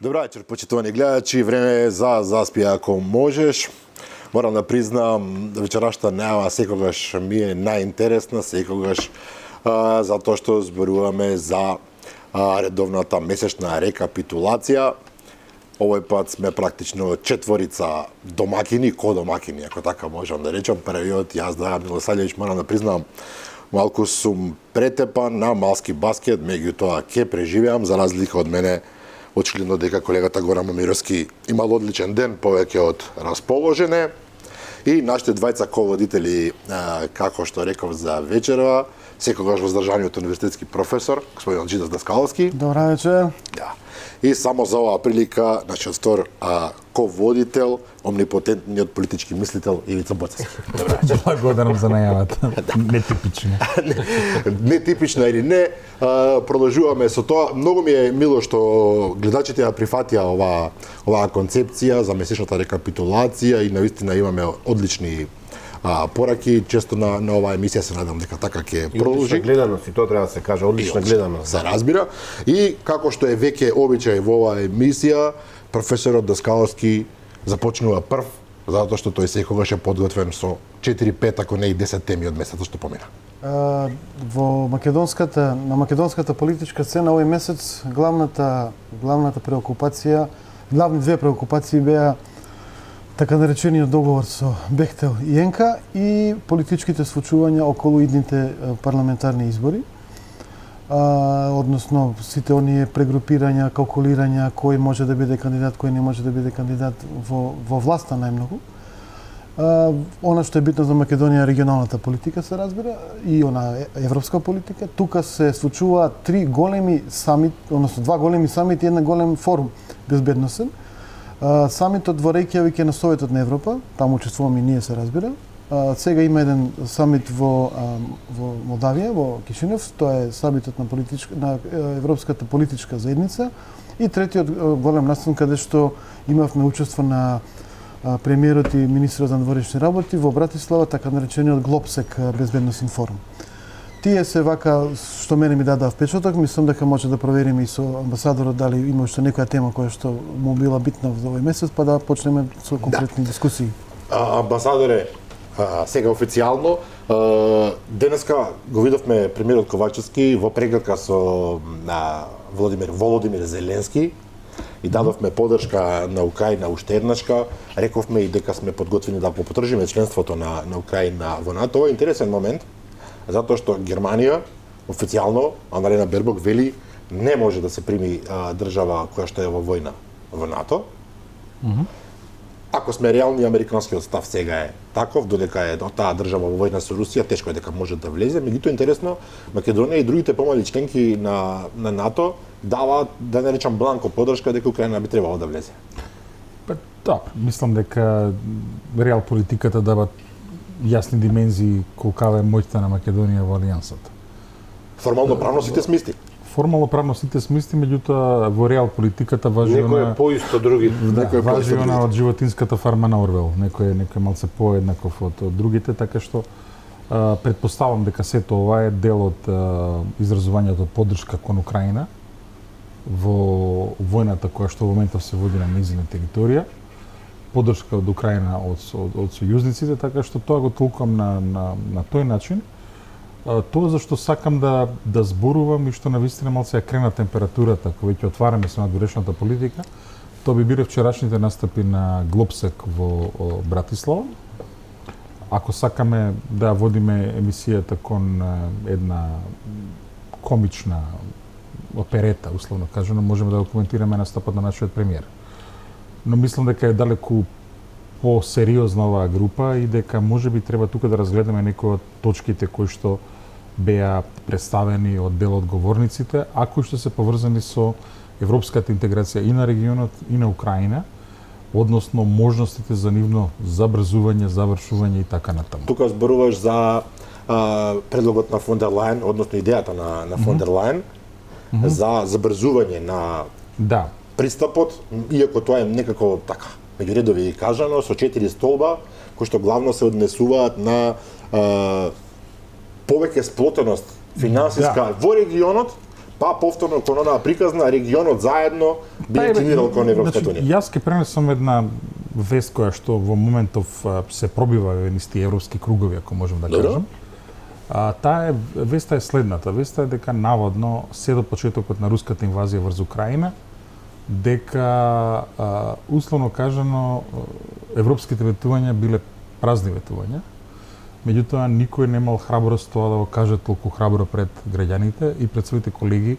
Добра вечер, почитувани гледачи. Време е за заспи ако можеш. Морам да признам, вечерашта најава секогаш ми е најинтересна, секогаш затоа што зборуваме за редовната месечна рекапитулација. Овој пат сме практично четворица домакини, ко-домакини, ако така можам да речам. Првиот, јас Драgan Милосављевиќ, морам да признам, малку сум претепан на малски баскет, меѓутоа ќе преживеам, за разлика од мене. Очигледно дека колегата Горан Момировски имал одличен ден, повеќе од расположене. И нашите двајца ководители, како што реков за вечерва, секогаш воздржаниот универзитетски професор, господин Алџидас Даскаловски. Добра вечер. Да. И само за оваа прилика, нашиот втор ководител, омнипотентниот политички мислител Ивица Боцевски. Добра вечер. Благодарам за најавата. Нетипично. Нетипично или не, продолжуваме со тоа. Многу ми е мило што гледачите ја прифатија оваа концепција за месечната рекапитулација и навистина имаме одлични пораки. Често на оваа емисија се надам дека така ќе продолжи. Одлична гледаност, и тоа треба да се каже, одлична гледаност. Се разбира. И како што е веќе обичај во оваа емисија, професорот Даскаловски започнува прв, затоа што тој секогаш е подготвен со 4-5, ако не и 10 теми од месецот што помина. На македонската политичка сцена овој месец главната преокупација, главни две преокупации беа така наречениот договор со Бехтел и Енка и политичките случувања околу идните парламентарни избори. Односно сите оние прегрупирања, калкулирања кој може да биде кандидат, кој не може да биде кандидат во власта најмногу. Она што е битно за Македонија е регионалната политика, се разбира, и она европска политика. Тука се случуваат два големи самити и една голем форум безбедносен. Самитот во Рејкјавик е на Советот на Европа, таму учествуваме и ние, се разбира. Сега има еден самит во Молдавија, во Кишинев, тоа е самитот на Европската политичка заедница. И третиот голем настан каде што имавме учество на премиерот и министерот за надворешни работи во Братислава, така наречениот Глобсек безбедносен форум. Тие се вака што мене ми дадаа впечаток, мислам дека може да провериме и со амбасадорот дали има уште некоја тема која што му била битна за овој месец, па да почнеме со конкретни дискусии. Амбасадоре, сега официјално, денеска го видовме премиерот Ковачевски во прегледка со Володимир Зеленски и дадовме поддршка на Украина уште еднашка. Рековме и дека сме подготвени да потдржиме членството на Украина во НАТО. Ова е интересен момент, затоа што Германија официјално, Аналена Бербок вели, не може да се прими држава која што е во војна во НАТО. Ако сме реални, американскиот став сега е таков, додека е таа држава во војна со Русија, тешко е дека може да влезе. Меѓутоа интересно, Македонија и другите помали членки на НАТО даваат, да не речам бланко поддршка дека Украина би требало да влезе. Да, мислам дека реал политиката дава јасни димензии колкава е моќта на Македонија во алијансата. Формално правно сите сме исти. Формално правно сите сме исти, меѓутоа во реал политиката важи Некој е поисто други. важи она од животинската фарма на Орвел. Некој малце поеднаков од другите, така што претпоставам дека сето ова е дел од изразувањето поддршка кон Украина во војната која што во моментов се води на нејзина територија, поддршка од Украина од сојузниците, така што тоа го толкувам на тој начин. Тоа зашто сакам да зборувам и што навистина малце ја крена температурата, кога веќе отвараме се надворешната политика, тоа би биле вчерашните настапи на Глобсек во Братислава. Ако сакаме да водиме емисијата кон една комична оперета, условно кажано, можеме да го коментираме настапот на нашиот премиер. Но мислам дека е далеку по-сериозна оваа група и дека можеби треба тука да разгледаме некои од точките кои што беа представени од дел од говорниците, а кои што се поврзани со европската интеграција и на регионот и на Украина, односно можностите за нивно забрзување, завршување и така натаму. Тука зборуваш за предлогот на фон дер Лајен, односно идејата на фон дер Лајен за забрзување на пристапот, иако тоа е некако така меѓу редови кажано, со 4 столба, кои што главно се однесуваат на повеќе сплотеност финансиска во регионот, па повторно кон онаа приказна регионот заедно би инклинирал кон Европската Значи, унија. јас ќе пренесам една вест која што во моментов се пробива во исти европски кругови, ако можем да Добро. кажем. Таа веста е следната. Веста е дека наводно се до почетокот на руската инвазија врз Украина, дека условно кажано европските ветувања биле празни ветувања. Меѓутоа никој немал храброст тоа да го каже толку храбро пред граѓаните и пред своите колеги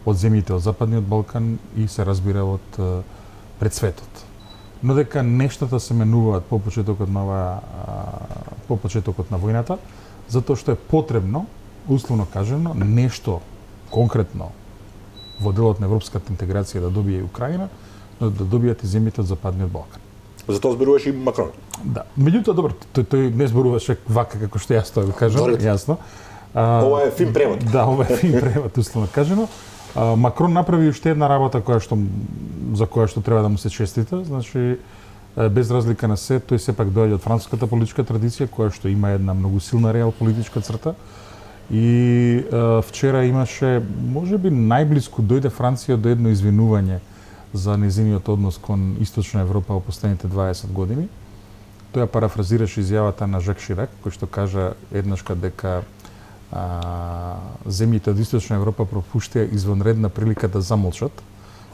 од земјите од Западниот Балкан и се разбира од пред светот. Но дека нештата се менуваат по почетокот на војната, затоа што е потребно, условно кажано, нешто конкретно во делот на европската интеграција да добие Украина, но да добијат и земјите од Западниот Балкан. Затоа зборуваш и Макрон. Да. Меѓутоа, добро, тој не зборуваше вака како што јас тоа го кажам, Добре. јасно. Ова е фин превод. Да, ова е фин превод, условно кажано. Макрон направи уште една работа за која што треба да му се честита, значи без разлика на се, тој сепак доаѓа од француската политичка традиција која што има една многу силна реал политичка црта. И вчера имаше, можеби најблиску дојде Франција до едно извинување за незиниот однос кон Источна Европа во последните 20 години. Тој ја парафразираше изјавата на Жак Ширак, кој што кажа еднашка дека земјите од Источна Европа пропуштија извонредна прилика да замолчат.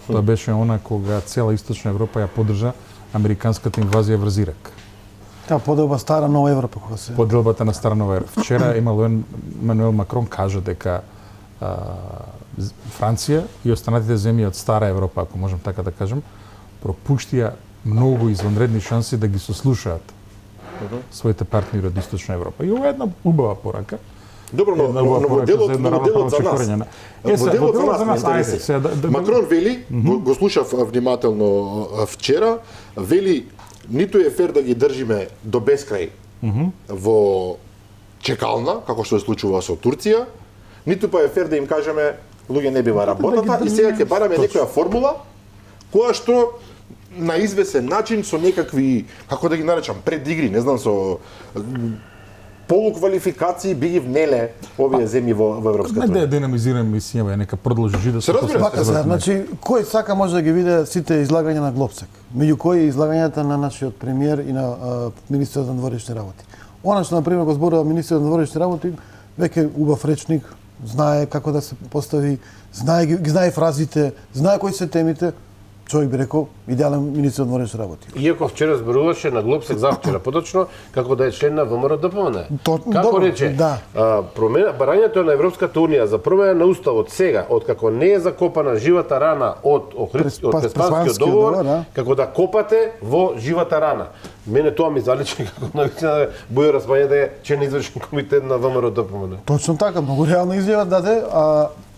Тоа беше она кога цела Источна Европа ја поддржа американската инвазија врз Ирак. Таа поделба стара нова Европа кога се. Поделбата на стара нова Европа. Вчера Емануел Макрон кажа дека Франција и останатите земји од стара Европа, ако можем така да кажем, пропуштија многу извонредни шанси да ги сослушаат своите партнери од Источна Европа. И ова е една убава порака. Добро, но моделот за нас. Моделот за нас ме интересира. Макрон вели, го слушав внимателно вчера, вели ниту е фер да ги држиме до бескрај во чекална, како што се случува со Турција, ниту па е фер да им кажеме луѓе не бива работата и сега ќе бараме некоја формула која што на извесен начин со некакви, како да ги наречам, предигри, не знам, со полуквалификации би ги внеле овие земји во Европската Не да унија. ја динамизираме мисијава, нека продолжи да Се разбира. Вака се, значи, кој сака може да ги види сите излагања на Глобсек, меѓу кои излагањата на нашиот премиер и на министерот на дворешни работи. Она што, например, го зборува министерот на дворешни работи, веќе убав речник, знае како да се постави, знае фразите, знае кои се темите, човек би рекол, идеален министер на дворешни работи. Иако вчера зборуваше на Глобсек завчера, поточно, како да е член на ВМРО-ДПМН. Како добро, рече, да. барањето на Европската Унија за промена на уставот сега, откако не е закопана живата рана од Преспанскиот договор, да. како да копате во живата рана. Мене тоа ми заличи како навистина Бојо Расмање да е член на извршен комитет на ВМРО-ДПМН. Точно така, многу реално изјава даде,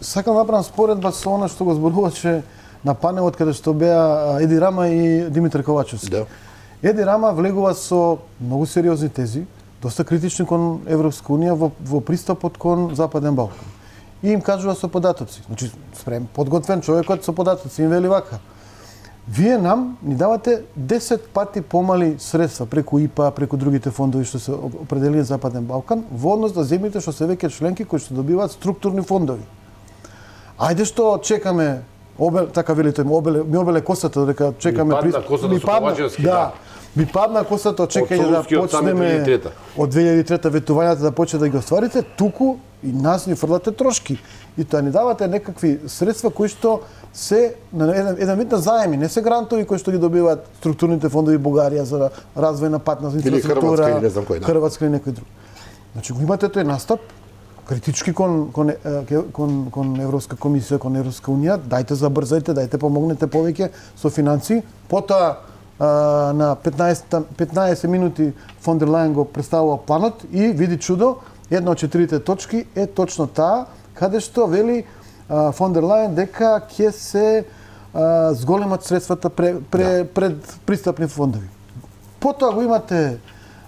сакам да направам споредба со она што го зборуваше на панелот каде што беа Еди Рама и Димитар Ковачевски. Да. Еди Рама влегува со многу сериозни тези, доста критични кон Европска унија во пристапот кон Западен Балкан. И им кажува со податоци. Значи, подготвен човекот со податоци им вели вака. Вие нам ни давате 10 пати помали средства преку ИПА, преку другите фондови што се определени Западен Балкан, во однос на земјите што се веќе членки кои што добиваат структурни фондови. Ајде што чекаме така вели тој, ми обеле косата дека чекаме Ми падна косата со Ковачевски, да. Ми падна косата од чекање да Солунски од сами почнеме 2003-та. од 2003 ветувањата да почне да ги остварите, туку и нас ни фрлате трошки. И тоа ни давате некакви средства кои што се на еден вид на заеми, не се грантови кои што ги добиваат структурните фондови Бугарија за развој на патна инфраструктура, Хрватска или не знам кој, да. Хрватска или некој друг. Значи го имате тој настап критички кон Европска комисија, кон Европска унија, дајте забрзајте, дајте помогнете повеќе со финанси. Потоа на 15 минути фон дер Лајен го представува планот и види чудо, една од 4 точки е точно таа каде што вели фон дер Лајен дека ќе се зголемат средствата пред пристапни фондови. Потоа го имате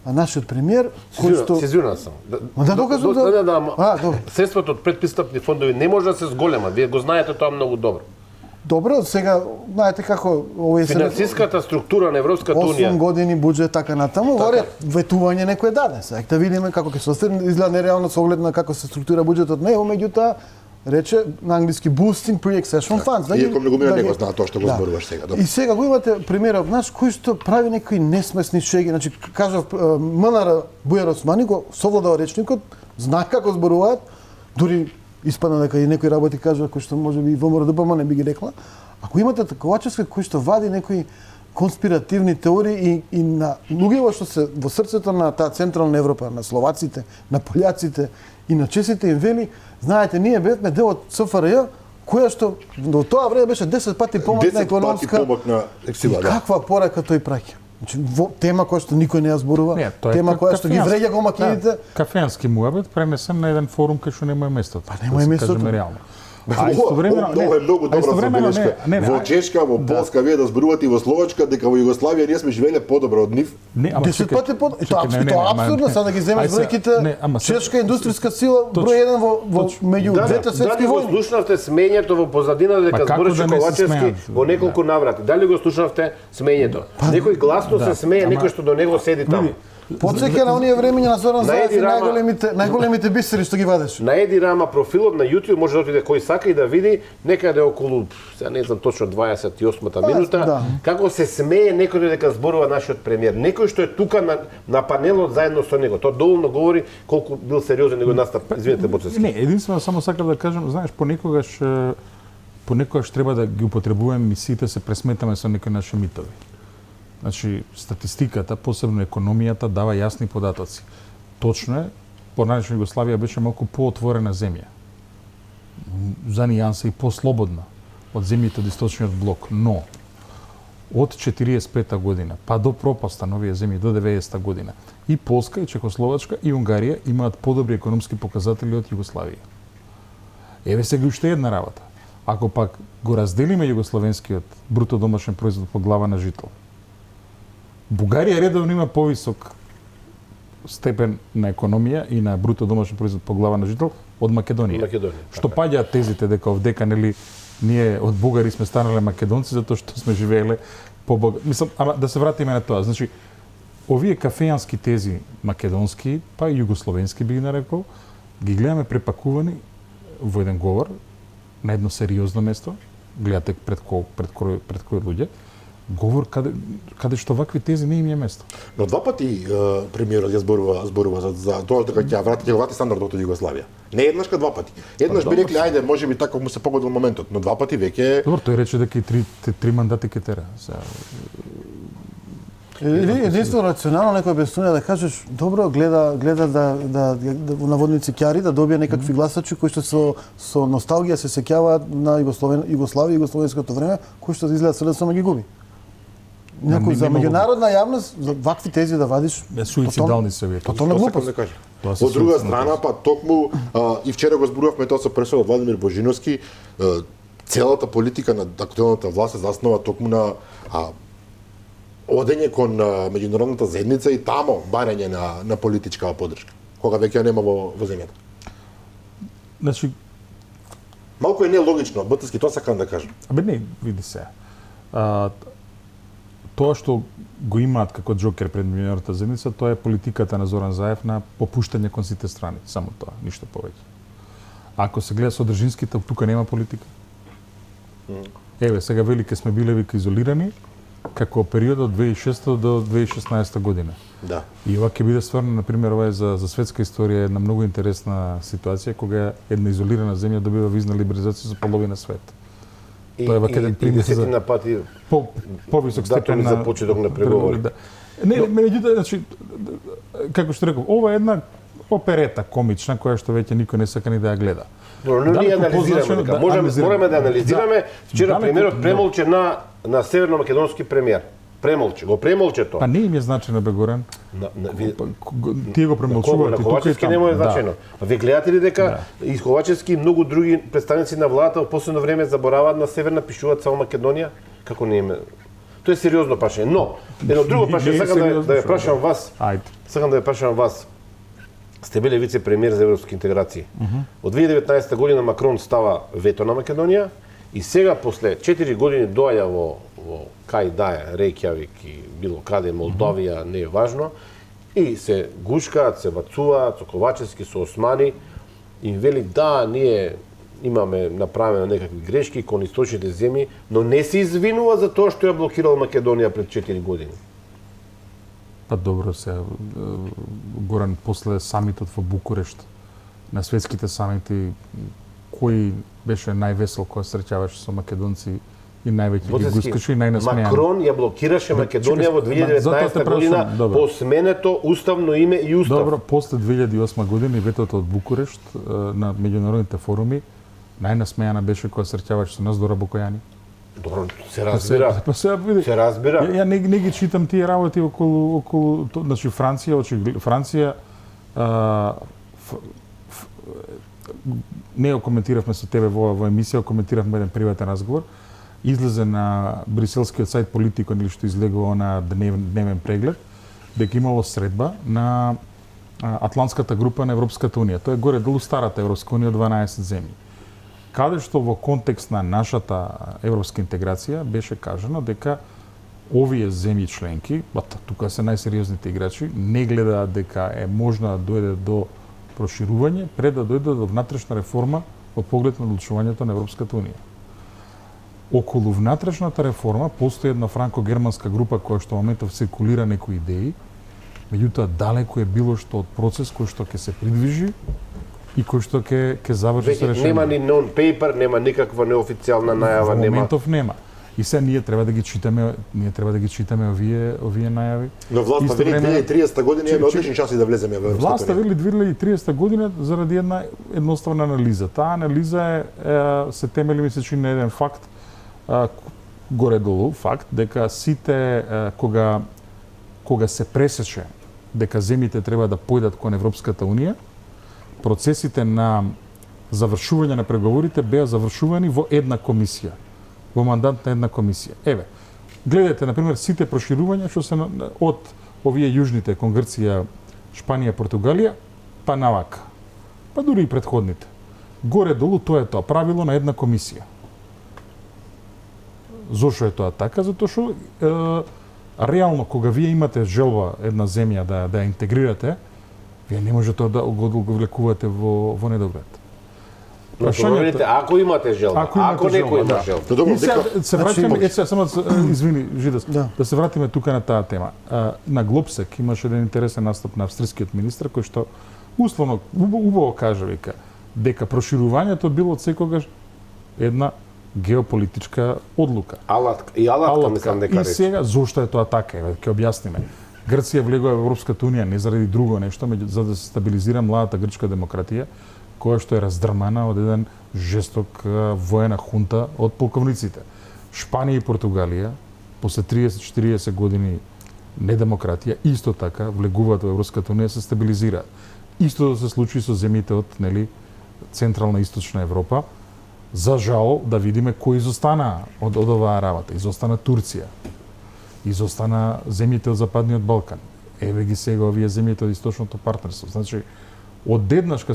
нашиот премиер, кој што Се извинувам само. Да докажам добро. Средствата од предпристапни фондови не може да се зголемат. Вие го знаете тоа многу добро. Добро, сега знаете како овој Финансиската структура на Европската 8 унија. години буџет така натаму, горе ветување некој даде. Сега да видиме како ќе се остане, изгледа нереално со оглед на како се структура буџетот него, меѓутоа рече на англиски boosting pre-accession funds. Иако многумина не го знаат тоа што го зборуваш сега. И сега го имате премиерот наш кој што прави некои несмесни шеги. Значи кажав МНР Бујар Османи го совладал речникот, зна како зборуваат, дури испадна дека и некои работи кажува кои што можеби и ВМРО-ДПМ не би ги рекла. Ако имате Ковачевски кој што вади некои конспиративни теории и на луѓето што се во срцето на таа централна Европа, на словаците, на пољаците и на чесите им вели, знаете, ние бевме дел од СФРЈ, која што до тоа време беше 10 пати помоцна економска. 10 пати помоцна сила, да. Каква порака тој праќа? Значи, тема која што никој не ја зборува, тема која што ги вреѓа го македоните. Кафеански муабет пренесен на еден форум кај што нема местото. Па нема местото. Реално. Ова е многу добра забелешка. Во Чешка, во Полска, вие да зборувате и во Словачка, дека во Југославија ние сме живееле подобро од нив. 10 пати под. Тоа е апсурдно, сега да ги земеш бројките. Чешка индустријска сила број 1 во меѓу двете светски војни. Дали го слушнавте смењето во позадина дека збореше Ковачевски во неколку наврати? Дали го слушнавте смењето? Некој гласно се смее, некој што до него седи таму. Потсеќа на оние времења на Зоран Заев и најголемите бисери што ги вадеше. На Еди Рама профилот на YouTube може да отиде кој сака и да види некаде околу, сега не знам точно 28-та минута, како се смее некој дека зборува нашиот премиер. Некој што е тука на панелот заедно со него. Тоа доволно говори колку бил сериозен него настап. Извинете, Боцевски. Не, единствено само сакам да кажам, знаеш, понекогаш треба да ги употребуваме мисиите, се пресметаме со некои наши митови. Значи, статистиката, посебно економијата, дава јасни податоци. Точно е, поранешна Југославија беше малку поотворена земја. За нијанса и послободна од земјите од источниот блок. Но, од 45-та година, па до пропаста на овие земји, до 90-та година, и Полска, и Чехословачка, и Унгарија имаат подобри економски показатели од Југославија. Еве сега уште една работа. Ако пак го разделиме југословенскиот бруто домашен производ по глава на жител, Бугарија редовно има повисок степен на економија и на бруто домашен производ по глава на жител од Македонија. Што паѓаат тезите дека овдека нели ние од бугари сме станале македонци затоа што сме живееле мислам, ама да се вратиме на тоа. Значи, овие кафеански тези македонски, па и југословенски би ги нарекол, ги гледаме препакувани во еден говор на едно сериозно место, гледате пред кои луѓе, говор каде што вакви тези не им е место. Но два пати премиерот ја зборува за тоа дека ќе врати стандардот од Југославија. Не еднаш, два пати. Еднаш би рекли ајде, можеби така му се погодил моментот, но два пати веќе. Добро, тој рече дека и три мандати ќе тера. Единствено рационално некој објаснува да кажеш добро гледа да наводници ќари да добие некакви гласачи кои што со носталгија се сеќаваат на Југославија и југословенското време, кои што изгледа се само ги губи. Некој за меѓународна јавност за вакви тези да вадиш суицидални се вие. Тотална глупост. Од друга страна па токму и вчера го зборувавме тоа со пресудот Владимир Божиновски, целата политика на актуелната власт се заснова токму на одење кон меѓународната заедница и тамо барање на политичка поддршка, кога веќе нема во земјата. Значи, малку е нелогично, БТСК, тоа сакам да кажам. Не, види се. Тоа што го имаат како џокер пред меѓународната заедница, тоа е политиката на Зоран Заев на попуштање кон сите страни, само тоа, ништо повеќе. Ако се гледа содржинските, тука нема политика. Еве, сега велике сме биле вика изолирани, како период од 2006 до 2016 година. Да. И ова ќе биде стварно, например, ова е за светска историја една многу интересна ситуација кога една изолирана земја добива визна либерализација за половина свет. Тоа е вака еден пример за на пати повисок степен на почеток на преговори. Не, меѓутоа, значи како што реков, ова е една оперета комична која што веќе никој не сака ни да ја гледа. Но ние анализираме дека можеме да анализираме. Вчера премиерот премолче на северно-македонски премиер. Го премолче тоа. Па не им е значено бе Горан. Тие го премолчуваат и тука и таму. Нема е значено. Вие гледате ли дека и Ковачевски и многу други представници на владата во последно време забораваат на северна, пишуваат само Македонија? Како не им е? Тоа е сериозно прашање. Но едно друго прашање сакам да ја прашам вас. Сакам да ја прашам вас. Сте биле вице-премиер за европски интеграции. Од 2019 година Макрон става вето на Македонија и сега после 4 години доаѓа во кај дае Рејкјавик и било каде Молдовија, не е важно, и се гушкаат, се бацуваат со Ковачевски, со Османи, и вели да, ние имаме направено некакви грешки кон источните земји, но не се извинува за тоа што ја блокирал Македонија пред 4 години. Па добро се, Горан, после самитот во Букурешт, на светските самити, кој беше највесел кога среќаваше со македонци и највеќе ги го искаше и најнасмејан? Макрон ја блокираше Македонија во 2019 година по сменето уставно име и устав. Добро, после 2008 година и ветото од Букурешт на меѓународните форуми, најнасмејана беше кога среќаваше со нас Дора Бокојани. Добро, се разбира. Се разбира. Ја не ги читам тие работи околу значи Франција не го коментиравме со тебе во емисија, коментиравме еден приватен разговор. Излезе на бриселскиот сајт Политико или што излегува на дневен преглед дека имало средба на Атлантската група на Европската унија. Тоа е горе-долу старата Европска унија од 12 земји. Каде што во контекст на нашата европска интеграција беше кажано дека овие земји членки, тука се најсериозните играчи, не гледаат дека е можна да дојде до проширување пред да дојде до внатрешна реформа во поглед на одлучувањето на Европската унија. Околу внатрешната реформа постои една франко-германска група која што во моментов циркулира некои идеи, меѓутоа далеку е било што од процес кој што ќе се придвижи и кој што ќе заврши со решение. Нема ни non-paper, нема никаква неофицијална најава, нема. Во моментов нема. И се ние треба да ги читаме, овие најави. Но власта вели 2030 година имаме одлични шанси да влеземе во Европската унија. Власта вели 2030 година заради една едноставна анализа. Таа анализа се темели ми се чини на еден факт, горе-долу факт, дека сите кога се пресече дека земјите треба да појдат кон Европската унија, процесите на завршување на преговорите беа завршувани во една комисија, во мандат на една комисија. Еве, гледате, например, сите проширувања што се од овие јужните, кон Грција, Шпанија, Португалија, па навака. Па дури и претходните. Горе-долу тоа е тоа правило на една комисија. Зошто е тоа така? Затоа што реално кога вие имате желба една земја да ја интегрирате, вие не може тоа да го влекувате во недоглед. Прашањето, ако имате желба, ако некој има желба. Добро, се враќаме, само извини, Жидас, да се вратиме тука на таа тема. На Глобсек имаше еден интересен настап на австрискиот министр кој што условно убаво кажа дека проширувањето било од секогаш една геополитичка одлука. Алатка мислам дека рече. И сега зошто е тоа така? Ќе објасниме. Грција влегува во Европската унија не заради друго нешто, за да се стабилизира младата грчка демократија, која што е раздрмана од еден жесток воена хунта од полковниците. Шпанија и Португалија, после 30-40 години недемократија, исто така влегуваат во Европската унија, се стабилизираат. Исто да се случи со земјите од Централна и Источна Европа. За жал да видиме кои изостана од оваа работа. Изостана Турција. Изостана земјите од Западниот Балкан. Еве ги сега овие земјите од Источното партнерство. Значи, одеднашка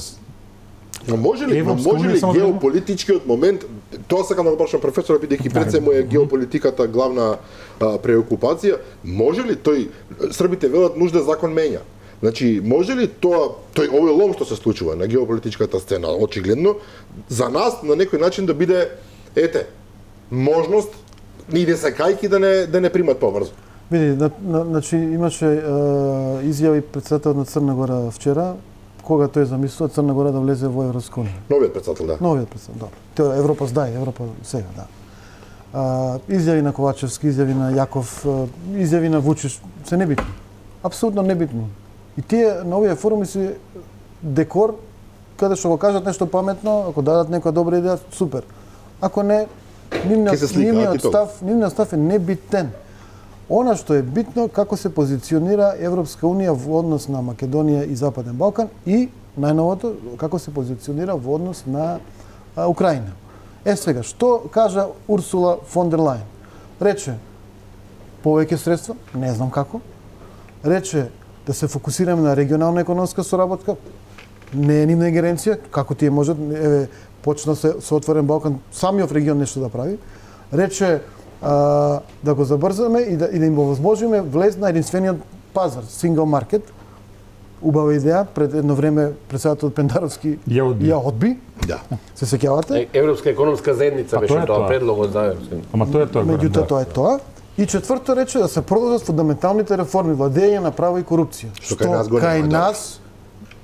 може ли геополитичкиот момент, тоа сакам да го прашам професорот, бидејќи пред се му е геополитиката главна преокупација, може ли србите велат нужда закон менја? Значи, може ли тој овој лом што се случува на геополитичката сцена, очигледно, за нас на некој начин да биде, можност ни да се кајки да не примат побрзо? Види, значи имаше изјави председателот на Црна Гора вчера, кога тој замислува Црна Гора да влезе во Европска унија. Новиот председател, да. Новиот председател, добро. Тоа Европа здај, Европа сега, да. Изјави на Ковачевски, изјави на Јаков, изјави на Вучич се небитни. Апсолутно небитни. И тие на овие форуми се декор, каде што го кажат нешто паметно, ако дадат некоја добра идеја, супер. Ако не, нивниот став е небитен. Она што е битно, како се позиционира Европска унија во однос на Македонија и Западен Балкан и, најновото, како се позиционира во однос на Украина. Сега, што кажа Урсула фон дер Лајен? Рече, повеќе средства, не знам како. Рече, да се фокусираме на регионална економска соработка, не е нивна ингеренција, како тие можат, почна со Отворен Балкан, самиот регион нешто да прави. Рече, да го забрзаме и да им овозможиме влез на единствениот пазар, single market, убава идеја, пред едно време председател Пендаровски ја одби. Да. Се сеќавате? Европска економска заедница беше тоа предлогот за Европска. Ама тоа е тоа. Меѓутоа тоа е тоа. И четврто рече да се продолжат фундаменталните реформи, владење на право и корупција. Што кај нас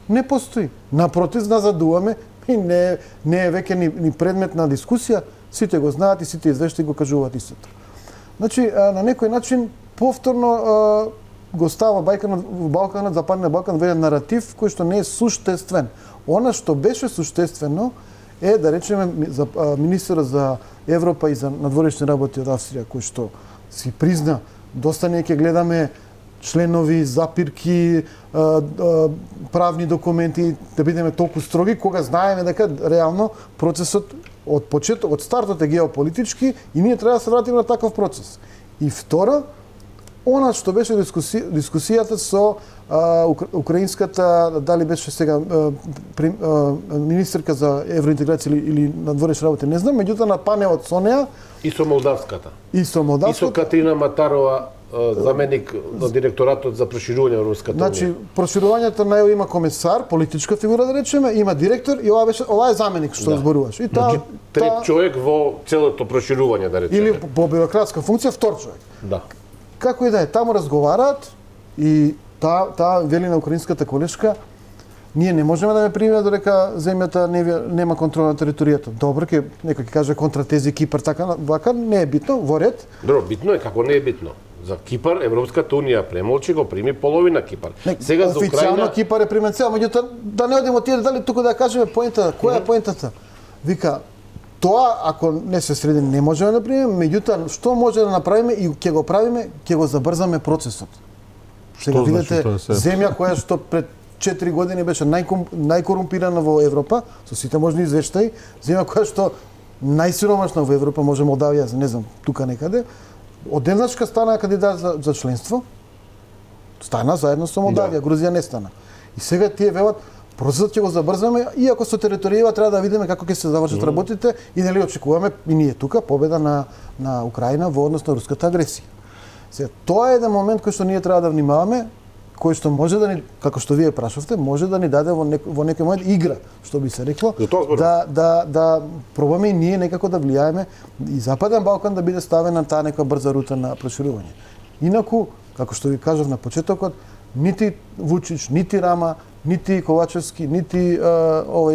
не постои. Напротив, назадуваме и не е веќе ни предмет на дискусија. Сите го знаат и сите извештаи го кажуваат истото. Значи, на некој начин повторно го става Балканот, Западниот Балкан во еден наратив кој што не е суштествен. Она што беше суштествено е, да речеме, за министерот за Европа и за надворешни работи од Австрија, кој што си призна, доста не ќе гледаме членови, запирки, правни документи, да бидеме толку строги, кога знаеме дека реално процесот од стартот е геополитички и ние треба да се вратиме на таков процес. И второ, она што беше дискусијата со украинската, дали беше сега министерка за евроинтеграција или надворешни работи, не знам, меѓутоа на панелот со неа и со молдавската. И со Катерина Матарова, заменик на директоратот за проширување во Руската унија. Значи, проширувањето на има комесар, политичка фигура да речеме, има директор и ова е заменик што зборуваш. И значи, трет човек во целото проширување, да речеме. Или по бюрократска функција втор човек. Да. Како и да е, таму разговараат и таа вели на украинската колешка, ние не можеме да ме примиме додека земјата нема контрола на територијата. Добро, некој ќе каже контра тези Кипар, така, вака, не е битно, во ред. Добро, битно е, како не е битно. За Кипар Европската унија премолчи, го прими половина Кипар. Сега за Украина официјално Кипар е примен цел, меѓутоа да не одиме од тие детали, туку да кажеме поентата. Која е поентата? Вика, тоа ако не се среди не можеме да примеме, меѓутоа што може да направиме и ќе го правиме, ќе го забрзаме процесот. Сега видите земја која што пред 4 години беше најкорумпирана во Европа, со сите можни извештаи, земја која што најсиромашна во Европа, може Молдавија, не знам, тука некаде, одеднашка стана кандидат за членство, стана заедно со Молдавија, Грузија не стана. И сега тие велат, процесот ќе го забрзаме, иако со територија треба да видиме како ќе се завршат работите и дали очекуваме и ние тука победа на Украина во однос на руската агресија. Сега, тоа е еден момент кој што ние треба да внимаваме, кој што може да ни, како што вие прашавте, може да ни даде во некој момент игра, што би се рекло, да пробаме и ние некако да влијаеме и Западен Балкан да биде ставен на таа нека брза рута на проширување. Инаку, како што ви кажав на почетокот, нити Вучич, нити Рама, нити Ковачевски, нити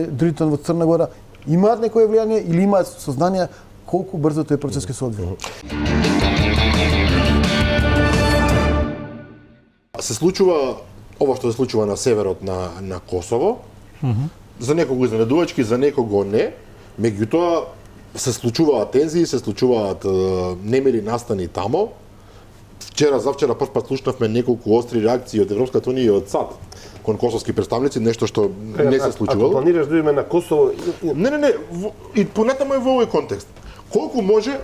Дритон во Црна Гора имаат некое влијание или имаат сознание колку брзо тој процес ќе се одвива. Се случува ова што се случува на северот на Косово. За некого изненадувачки, за некого не. Меѓутоа се случуваат тензии, се случуваат немили настани тамо. Завчера прв пат слушнавме неколку остри реакции од Европската унија и од САД кон косовски представници, нешто што не се случувало. Ако планираш да идеме на Косово... Не, и понатамо е во овој контекст. Колку може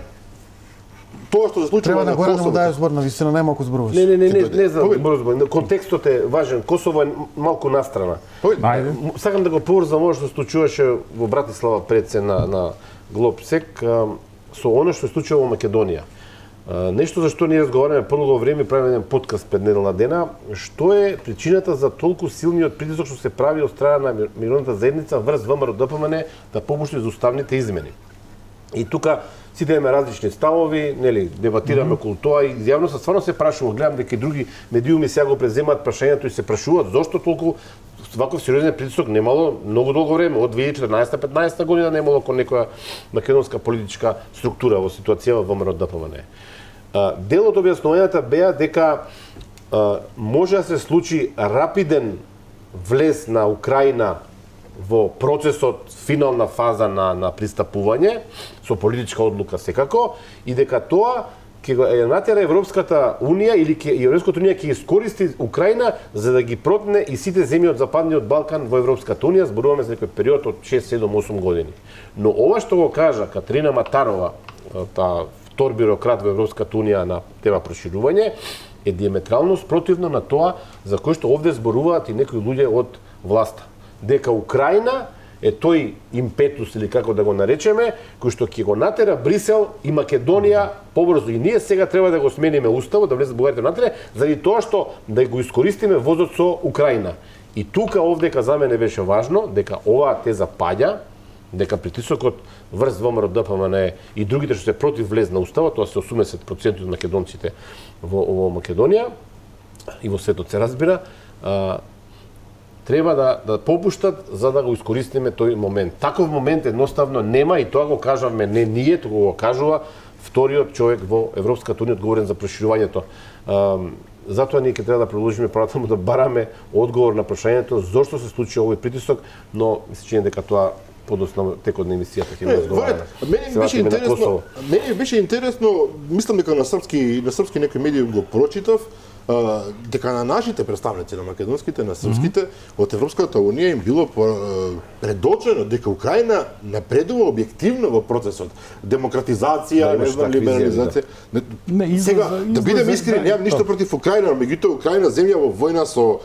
тоа што се случува на Косово... Треба да му даеш збор, на вистина најмалку зборуваш. Не за збор. Контекстот е важен. Косово е малку настрана. Сакам да го поврзам ова што случуваше во Братислава пред се на Глобсек со оно што се случува во Македонија. Нешто за што ние разговараме подолго време, правиме еден подкаст пред неделна дена, што е причината за толку силниот притисок што се прави од страна на меѓународната заедница врз ВМРО-ДПМН да попушти за уставните измени. И тука сите имаме различни ставови, нели, дебатираме околу тоа и јавноста стварно се прашува, гледам дека и други медиуми сега го преземаат прашањето и се прашуваат зошто толку ваков сериозен притисок немало многу долго време, од 2014-15 година немало кон некоја македонска политичка структура во ситуација во ВМРО-ДПМН. Дел од објаснувањата беа дека може да се случи рапиден влез на Украина во процесот, финална фаза на пристапување, со политичка одлука секако, и дека тоа ќе го натера Европската унија или Европската унија ќе искористи Украина за да ги протне и сите земји од Западниот Балкан во Европската унија, зборуваме за некој период од 6, 7, 8 години. Но ова што го кажа Катерина Матарова, таа втор бюрократ во Европската унија на тема проширување, е диаметрално спротивно на тоа за кој што овде зборуваат и некои луѓе од власта. Дека Украина е тој импетус или како да го наречеме, кој што ќе го натера Брисел и Македонија побрзо. И ние сега треба да го смениме уставот, да влезат бугарите натре, заради тоа што да го искористиме возот со Украина. И тука овдека за мене беше важно дека оваа теза паѓа, дека притисокот врз ВМРО ДПМН и другите што се против влез на уставот, тоа се 80% од македонците во Македонија и во светот се разбира, треба да попуштат за да го искористиме тој момент. Таков момент едноставно нема и тоа го кажавме не ние, туку го кажува вториот човек во Европската унија одговорен за проширувањето. Затоа ние ќе треба да продолжиме понатаму да бараме одговор на прашањето зошто се случи овој притисок, но се чини дека тоа подоцна текот на емисијата ќе разговараме. Мене беше интересно, мислам дека на српски некои медии го прочитав, дека на нашите представници, на македонските, на српските, од Европската унија им било предочено дека Украина напредува објективно во процесот демократизација, не знам, либерализација. Сега, да бидеме искрени, немам ништо против Украина, но меѓутоа Украина земја во војна со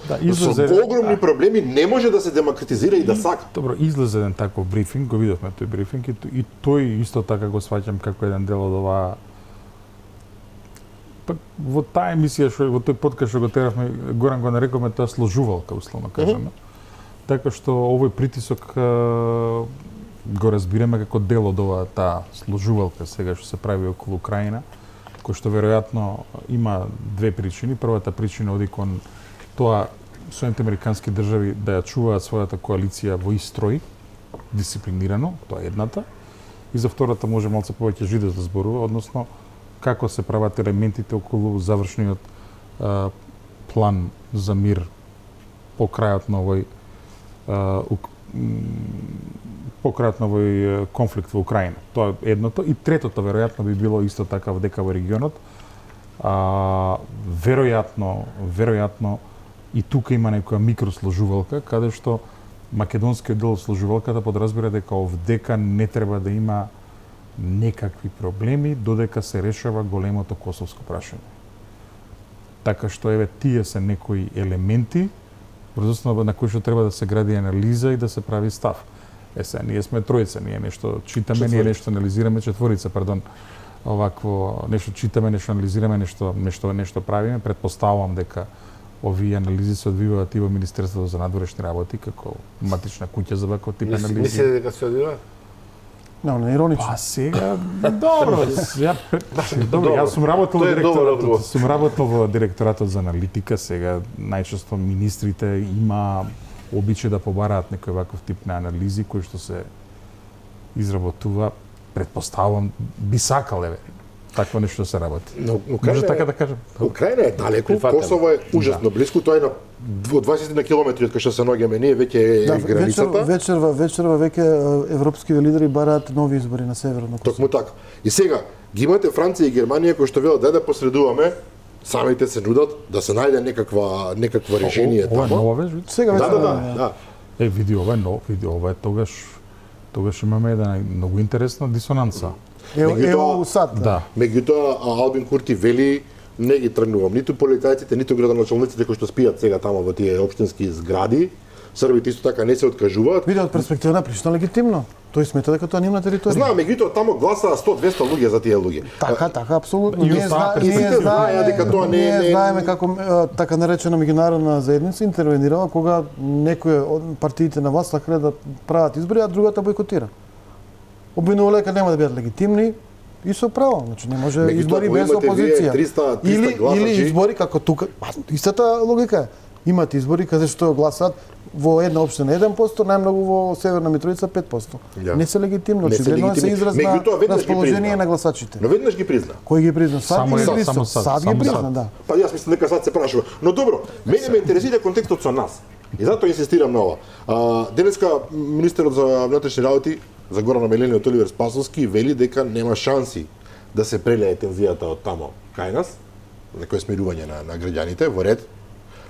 огромни проблеми не може да се демократизира и да сака. Добро, излезе еден таков брифинг, го видовме тој брифинг и тој исто така го сваќам како еден дел од оваа. Пак во таа емисија, во тој подкаст што го теравме, Горан го нарекоме тоа сложувалка, условно кажано. Така што овој притисок го разбираме како дел од оваа таа сложувалка сега што се прави околу Украина, кој што веројатно има две причини. Првата причина оди кон тоа Соединените американски држави да ја чуваат својата коалиција во истрој, дисциплинирано, тоа е едната. И за втората може малце повеќе жидес да зборува, односно како се прават елементите околу завршниот план за мир по крајот на овој конфликт во Украина. Тоа е едното. И третото, веројатно, би било исто така дека во регионот. Веројатно, и тука има некоја микросложувалка, каде што македонскиот дел од сложувалката подразбира дека овдека не треба да има некакви проблеми додека се решава големото косовско прашање. Така што еве тие се некои елементи врз основа на кои што треба да се гради анализа и да се прави став. Сега ние сме тројца, ние нешто читаме, ние нешто анализираме, четворица, пардон. Овакво нешто читаме, нешто анализираме, нешто правиме. Претпоставувам дека овие анализи се одвиваат и во Министерството за надворешни работи како матична куќа за ваков тип анализи. Мислите дека се одвиваат? Не, иронично. Па сега, добро, јас сум работел во директоратот за аналитика, сега најчесто министрите има обичај да побараат некој ваков тип на анализи кои што се изработува, претпоставувам, би сакал такво нешто се работи. Но може така да кажем. Украина е далеку, Косово е ужасно близко, тоа е на 20 на километри од кај што се наоѓаме ние, веќе е границата. Вечерва веќе европски лидери бараат нови избори на северно Косово. Токму така. И сега ги имате Франција и Германија кои што велат да посредуваме, самите се нудат да се најде некакво решение тамо. Ова е нова веж? Сега Да. Види, ова е нов, види, ова е тогаш имаме една многу интересна дисонанца. Ево сад. Да. Меѓутоа Албин Курти вели не ги тргнувам ниту полицајците, ниту градоначалниците кои што спијат сега тамо во тие општински згради. Србите исто така не се откажуваат. Види од перспектива на Приштина легитимно. Тој смета дека тоа нема територија. Знам, меѓутоа тамо гласаа 100-200 луѓе за тие луѓе. Така, апсолутно. Ние знаеме како така наречена меѓународна заедница интервенирала кога некои од партиите на власт сакале да прават избори, а другата бојкотира. Обвинувале дека нема да бидат легитимни и со право, значи не може избори без опозиција. 300 или избори како тука, истата логика е. Имате избори каде што гласат во една општина 1%, најмногу во Северна Митровица 5%. Не се легитимни, очигледно се израз на расположение на гласачите. Но веднаш ги призна. Кој ги призна? Сад ги призна. Сад ги призна, да. Па јас мислам дека сад се прашува. Но добро, мене ме интересира контекстот со нас. И затоа инсистирам на ова. Денеска министерот за внатрешни работи за Горан Мелениот Оливер Спасовски вели дека нема шанси да се прелее тензијата од тамо кај нас, некој смирување на граѓаните во ред.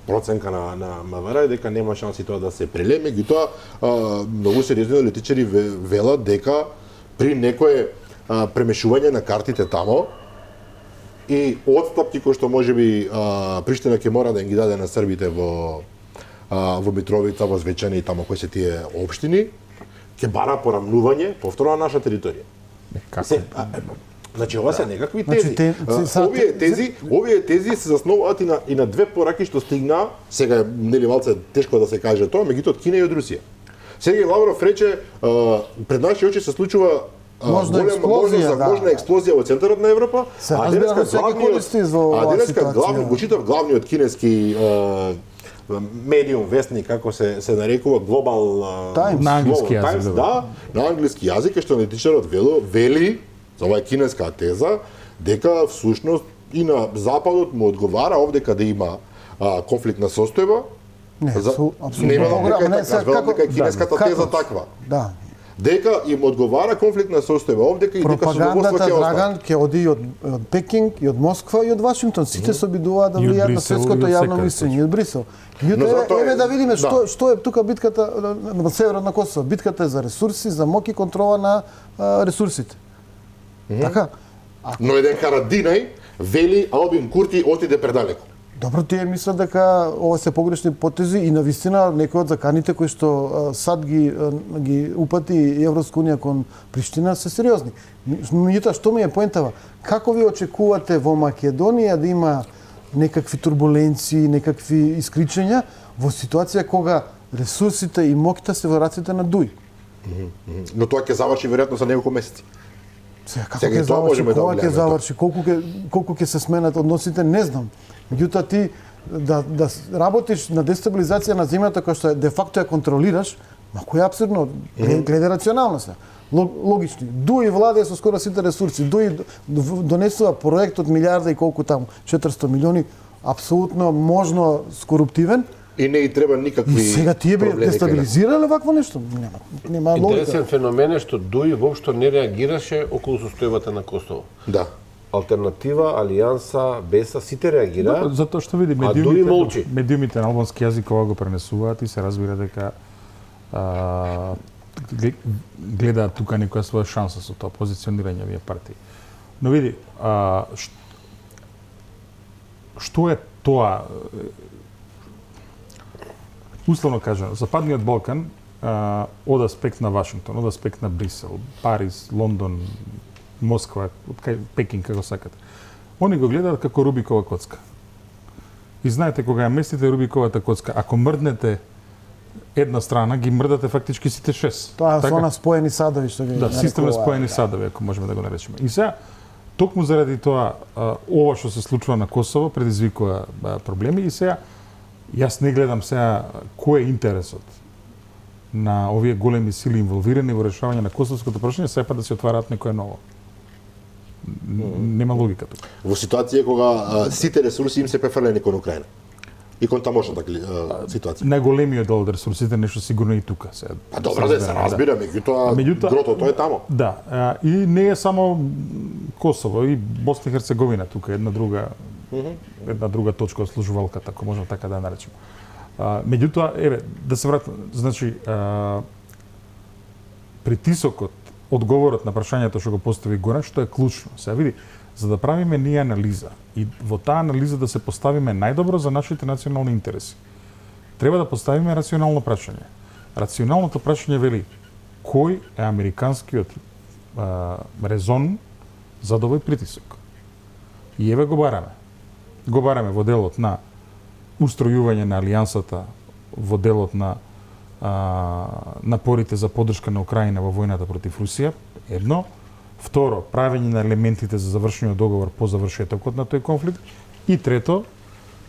Проценка на МВР е дека нема шанси тоа да се прелее, меѓутоа многу сериозни аналитичари велат дека при некое премешување на картите тамо и отстапки кои што можеби Приштина ќе мора да ги даде на србите во Митровица, во Звечани и тамо кои се тие општини, ќе бара порамнување повторно на наша територија. Значи ова се некакви Значи, тези. Овие тези се заснуваат и на две пораки што стигнаа, сега нели малце тешко да се каже тоа, меѓутоа од Кина и од Русија. Сергеј Лавров рече пред наши очи се случува можна експлозија во центарот на Европа, а денеска го читав главниот кинески медиум, вестник, како се нарекува, Global Times, на англиски Times, јазик. да, на англиски јазик, што аналитичарот вели за оваа кинеска теза, дека всушност и на Западот му одговара овде каде има конфликтна состојба. Не, апсолутно. Дека е кинеската теза таква. Да. Дека им одговара конфликтна состојба овде и дека пропагандата ќе Драган ќе оди и од Пекинг, и од Москва, и од Вашингтон. Сите се обидуваат да влијаат на светското јавно мислење, и од Брисел. Еве да видиме што е тука битката на северот на Косово. Битката е за ресурси, за моки контрола на ресурсите. Така. Но еден Харадинај вели Албин Курти отиде предалеку. Добро, тие мислат дека ова се погрешни потези и навистина некои од заканите кои што САД ги упати Европска унија кон Приштина се сериозни. Меѓутоа, што ми е поентава? Како ви очекувате во Македонија да има некакви турбуленции, некакви искричења во ситуација кога ресурсите и моките се во раците на ДУИ? Но тоа ќе заврши веројатно за неколку месеци. Како ќе заврши, кога ќе заврши, колку ќе се сменат односите, не знам. Меѓутоа ти да работиш на дестабилизација на земјата која што де факто ја контролираш, ма кој е апсурдно, гледа рационално се. Логични. ДУИ владее со скоро сите ресурси. ДУИ донесува проект од милиарда и колку таму, 400 милиони, апсолутно можно скоруптивен. И не и треба никакви. И сега тие би дестабилизирале вакво нешто? Нема логика. Интересен феномен е што ДУИ воопшто не реагираше околу состојбата на Косово. Да. Алтернатива, Алијанса, БЕСА, сите реагира. Затоа што види медиумите на албански јазик ова го пренесуваат и се разбира дека гледаат тука некоја своја шанса со тоа позиционирање овие партии. Но види, што е тоа? Условно кажано, Западниот Балкан од аспект на Вашингтон, од аспект на Брисел, Париз, Лондон, Москва, Пекин, како сакате. Они го гледаат како Рубикова коцка. И знаете, кога ја местите Рубиковата коцка, ако мрднете една страна, ги мрдате фактички сите 6. Тоа се она споени садови што ги да, системно споени садови, ако можеме да го наречеме. И сега, токму заради тоа, ова што се случува на Косово предизвикува проблеми и сега јас не гледам сега кој е интересот на овие големи сили инволвирани во решавање на косовското прашање, сега па да се отвараат некое ново. Нема логика тука. Во ситуација кога сите ресурси им се префрлени кон Украина. И кон тамошната ситуација. Најголемиот дел од ресурсите нешто сигурно и тука се. Па добро да се разбира, меѓутоа гротото е тамо. Да, и не е само Косово, и Босна и Херцеговина тука една друга точка од служувалката, ако можеме така да ја наречеме. Меѓутоа, еве, да се вратам, значи, притисокот, одговорот на прашањето што го постави Горан, што е клучно. Сега види, за да правиме ние анализа и во таа анализа да се поставиме најдобро за нашите национални интереси, треба да поставиме рационално прашање. Рационалното прашање вели, кој е американскиот резон за овој притисок? И еве го бараме. Го бараме во делот на устројување на алијансата, во делот на напорите за поддршка на Украина во војната против Русија, едно. Второ, правење на елементите за завршениот договор по завршетокот на тој конфликт. И трето,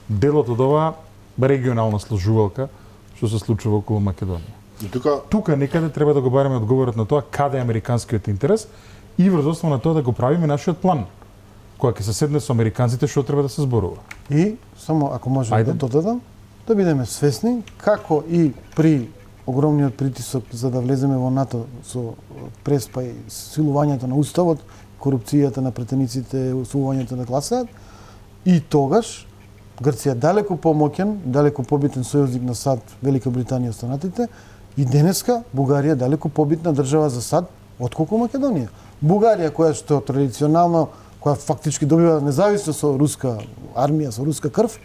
делот од оваа регионална служувалка што се случува околу Македонија. И тука некаде треба да го бараме одговорот на тоа каде е американскиот интерес и врз основа на тоа да го правиме нашиот план. Кога ќе се седне со американците, што треба да се зборува. И само ако можам да додадам, да бидеме свесни како и при огромниот притисок за да влеземе во НАТО со преспа и силувањето на уставот, корупцијата на претениците, усвојувањето на класат, и тогаш Грција далеку помоќен, далеку побитен сојузник на САД, Велика Британија и останатите, и денеска Бугарија далеку побитна држава за САД отколку Македонија. Бугарија која што традиционално, која фактички добива независност со руска армија, со руска крв,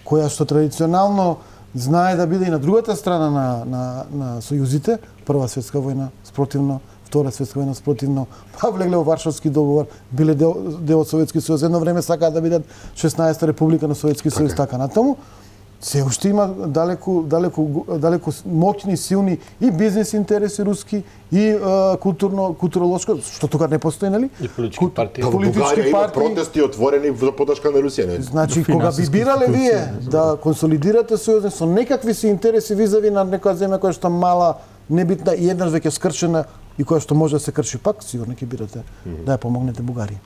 која што традиционално знае да биде и на другата страна на сојузите, Прва светска војна, спротивно Втора светска војна спротивно, па влегле во Варшавски договор, биле дел од Советски сојуз, едно време сакаат да бидат 16-та република на Советски сојуз, така натаму. Се уште има далеку моќни, силни и бизнес интереси руски, и културолошко, што тука не постои, нели? И политички партии. Бугарија има протести отворени за поддршка на Русија, не? Значи, кога би бирале вие да консолидирате сојузен со некакви си интереси визави на некоја земја која што мала, небитна и еднаш веќе скршена и која што може да се крши пак, сигурно ќе бирате да ја помогнете Бугарија.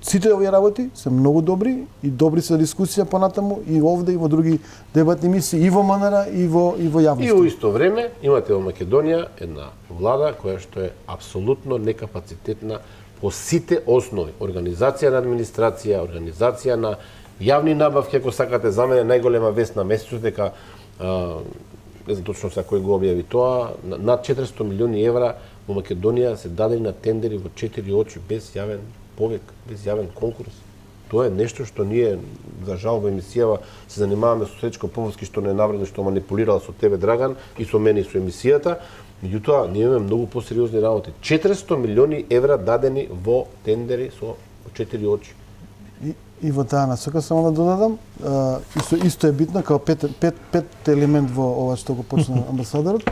Сите овие работи се многу добри и добри се дискусија понатаму и овде и во други дебатни мисии и во МНР и во јавноста. И во исто време имате во Македонија една влада која што е апсолутно некапацитетна по сите основи. Организација на администрација, организација на јавни набавки, ако сакате, за мене најголема вест на месецот дека не знам точно сега кој го објави тоа, над 400 милиони евра во Македонија се дадени на тендери во 4 очи без јавен повик, без јавен конкурс. Тоа е нешто што ние, за жал, во емисијава се занимаваме со Сречко Пововски, што не е навредно, што манипулирал со тебе, Драган, и со мене и со емисијата. Меѓутоа, ние имаме многу посериозни работи. 400 милиони евра дадени во тендери со 4 очи. И во таа насока само да додадам, исто е битно, као пет елемент во ова што го почна амбасадорот,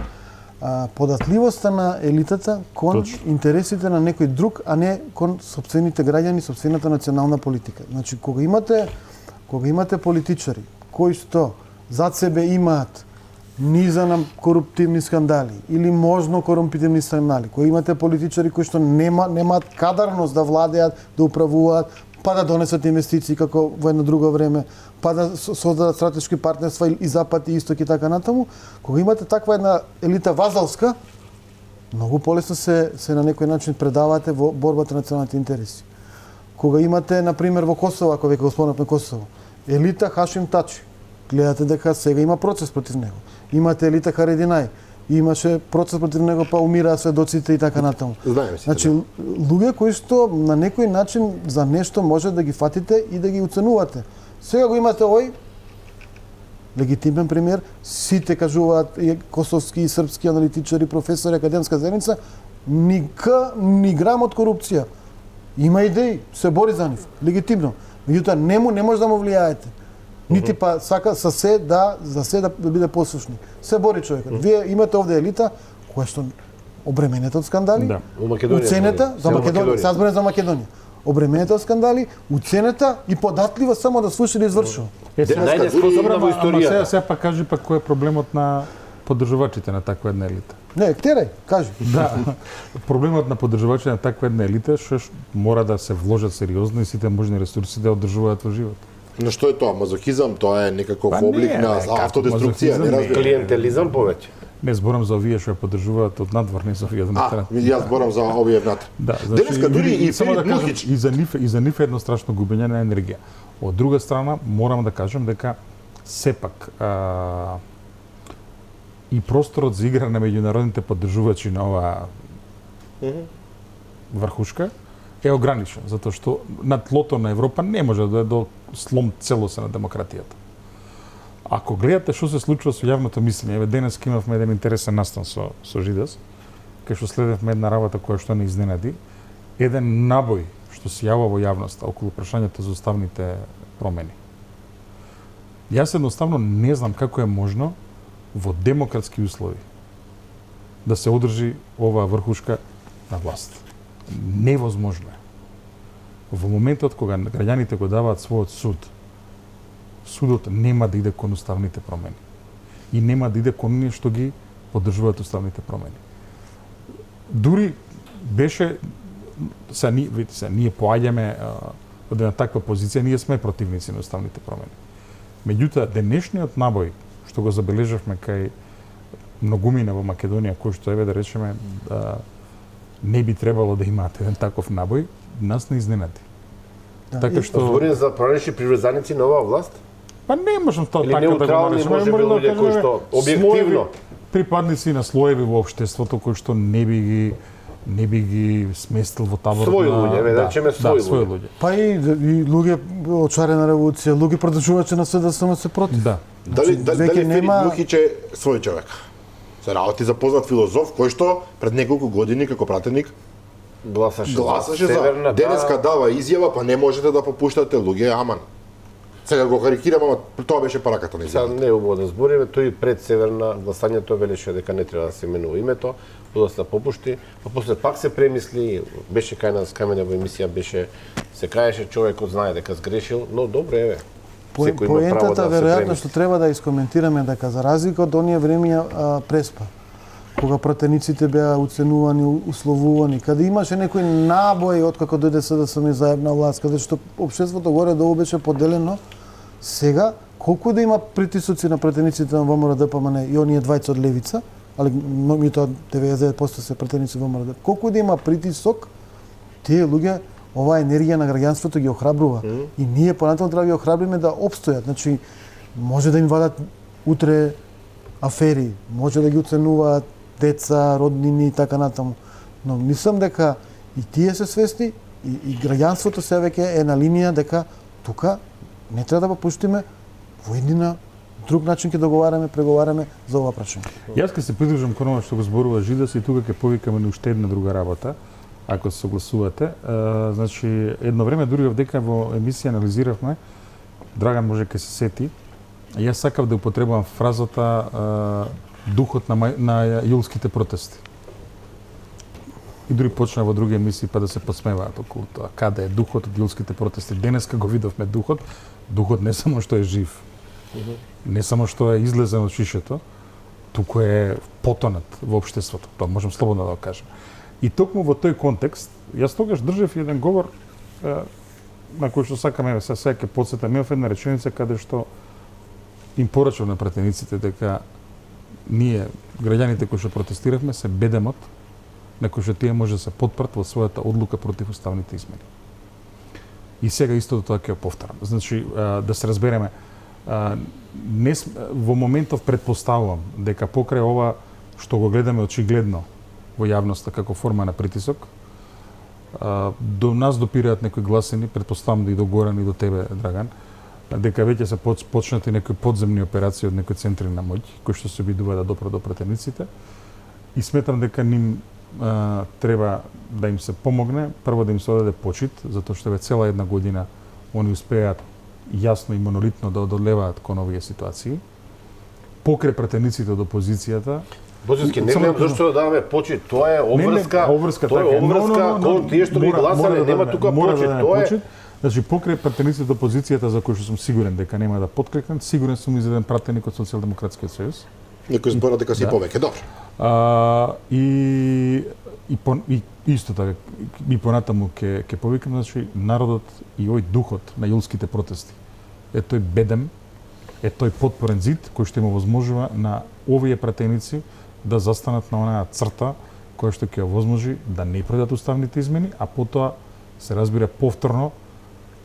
податливоста на елитата кон интересите на некој друг, а не кон сопствените граѓани, сопствената национална политика. Значи, кога имате политичари кои што зад себе имаат низа на коруптивни скандали или можно корумпитивни скандали, кои имате политичари кои што немаат кадарност да владеат, да управуваат, па да донесат инвестиции како во едно друго време, па да создадат стратешки партнерства и Запад и Исток и така натаму, кога имате таква една елита вазалска, многу полесно се на некој начин предавате во борбата на националните интереси. Кога имате, например, во Косово, ако веќе го спомнавме Косово, елита Хашим Тачи, гледате дека сега има процес против него. Имате елита Харединај, имаше процес против него, па умираат сведоците и така натаму. Значи, луѓе кои што на некој начин за нешто може да ги фатите и да ги оценувате. Сега го имате овој легитимен пример, сите кажуваат и косовски и српски аналитичари, професори, академска заедница, ни грам од корупција. Има идеи, се бори за нив, легитимно. Меѓутоа не може да му влијаете. Нити па сака за се да биде послушни. Се бори човекот. Вие имате овде елита која што обременета од скандали. Да, во Македонија. Уценета за Македонија, се зборам за Македонија. Обременета од скандали, уценета и податлива само да слуша и извршува. Најнеспособна во историјата. Сега па кажи па кој е проблемот на поддржувачите на таква една елита. Не, терај, кажи. Да. Проблемот на поддржувачите на таква една елита што мора да се вложат сериозно и сите можни ресурси да одржуваат во живот. Но што е тоа? Мазохизам? Тоа е некаков облик на автодеструкција, не разбирам. Клиентелизам повеќе. Не зборам за овие што ја поддржуваат од надвор, не за овие внатре. Јас зборам за овие внатре. Да, денеска дури и само Филип Мухич. И за нив е едно страшно губење на енергија. Од друга страна, морам да кажам дека сепак и просторот за игра на меѓународните поддржувачи на оваа врхушка е ограничен, затоа што на тлото на Европа не може да е до слом целосен на демократијата. Ако гледате што се случува со јавното мислење, еве денес имавме еден интересен настан со Жидас, кај што следевме една работа која што не изненади, еден набој што се јавува во јавноста околу прашањето за уставните промени. Јас едноставно не знам како е можно во демократски услови да се одржи оваа врхушка на власт. Невозможно е. Во моментот кога граѓаните го даваат својот суд, судот нема да иде кон уставните промени. И нема да иде кон оние што ги поддржуваат уставните промени. Дури беше ние поаѓаме од една таква позиција, ние сме противници на уставните промени. Меѓутоа, денешниот набој што го забележавме кај многумина во Македонија, кој што еве да речеме не би требало да имаат еден таков набој, нас не изненади. Да, така што зборим за пронеши приврзаници на оваа власт? Па не можам тоа така да го наречам. Може би луѓе кои што објективно припадници на слоеви во општеството кои што не би ги сместил во таборот свој луѓе, да речеме свој луѓе. Па и луѓе од шарена револуција, луѓе продажувачи на СДСМ се против. Да. Дали Филип Мухич е свој човек? Се работи за познат филозоф кој што пред неколку години како пратеник гласаше гласаше за Северна, денеска дава изјава, па не можете да попуштате луѓе, аман. Сега го карикирам, ама тоа беше параката на Сега изјавата. не е убаво да збориме, тој пред Северна гласањето велеше дека не треба да се менува името, да се попушти, па после пак се премисли, беше кај нас камене во емисија, беше се каеше човекот знае дека сгрешил, но добро еве. Секој има право Поентата да се веројатно премисли. што треба да искоментираме дека за разлика од оние времиња преспа, кога пратениците беа уценувани, условувани, каде имаше некој набој откако дојде СДСМ заедна власт, каде што општеството горе долу беше поделено, сега колку да има притисоци на пратениците на ВМРО ДПМН и оние двајца од левица, али мито 99% се пратеници во ВМРО, колку да има притисок, тие луѓе оваа енергија на граѓанството ги охрабрува. И ние понатаму треба да ги охрабриме да опстојат. Значи, може да им вадат утре афери, може да ги оценуваат деца, роднини и така натаму. Но мислам дека и тие се свесни, и граѓанството се веќе е на линија дека тука не треба да попуштиме во еднина друг начин ќе договараме, преговараме за ова прашање. Јас ке се придружам кон ова што го зборува Жидас и тука ќе повикаме на уште една друга работа, ако се согласувате. Значи, едно време дури овдека во емисија анализиравме, Драган може ке се сети, јас сакав да употребувам фразата духот на јулските протести. И дури почна во други емисии па да се подсмеваат околу тоа. Каде е духот од јулските протести? Денеска го видовме духот. Духот не само што е жив, не само што е излезен од шишето, туку е потонат во општеството. Тоа можем слободно да го кажем. И токму во тој контекст, јас тогаш држев еден говор на кој што сакаме сега ќе потсетам, имав една реченица каде што им порачав на пратениците дека ние, граѓаните кои што протестиравме, се бедемот на кој што тие може да се потпрат во својата одлука против уставните измени. И сега истото тоа ќе го повторам. Значи, да се разбереме, во моментов предпоставувам дека покрај ова што го гледаме очигледно во јавноста како форма на притисок, до нас допираат некои гласини, предпоставам да и до Горан и до тебе, Драган, дека веќе се почнати некои подземни операции од некои центри на моќ, кои што се обидува да допрат до пратениците. И сметам дека ним треба да им се помогне, прво да им се одаде почит, затоа што ве цела една година они успеат јасно и монолитно да одолеваат кон овие ситуации. Покрај пратениците од опозицијата, Божески, не гледам зашто да даваме почит, тоа е обврска, тоа е обврска кон тие што ги гласале, нема тука почит, тоа е. Значи, покрај пратениците од опозицијата за кои што сум сигурен дека нема да подкрепат, сигурен сум и за еден пратеник од Социјалдемократскиот сојуз. Некој збора дека си повеќе, добро. И исто така, и понатаму ќе повикам, значи, народот и овој духот на јулските протести е тој бедем, е тој потпорен зид кој што им овозможува на овие пратеници да застанат на онаа црта која што ќе овозможи да не предат уставните измени, а потоа се разбира повторно,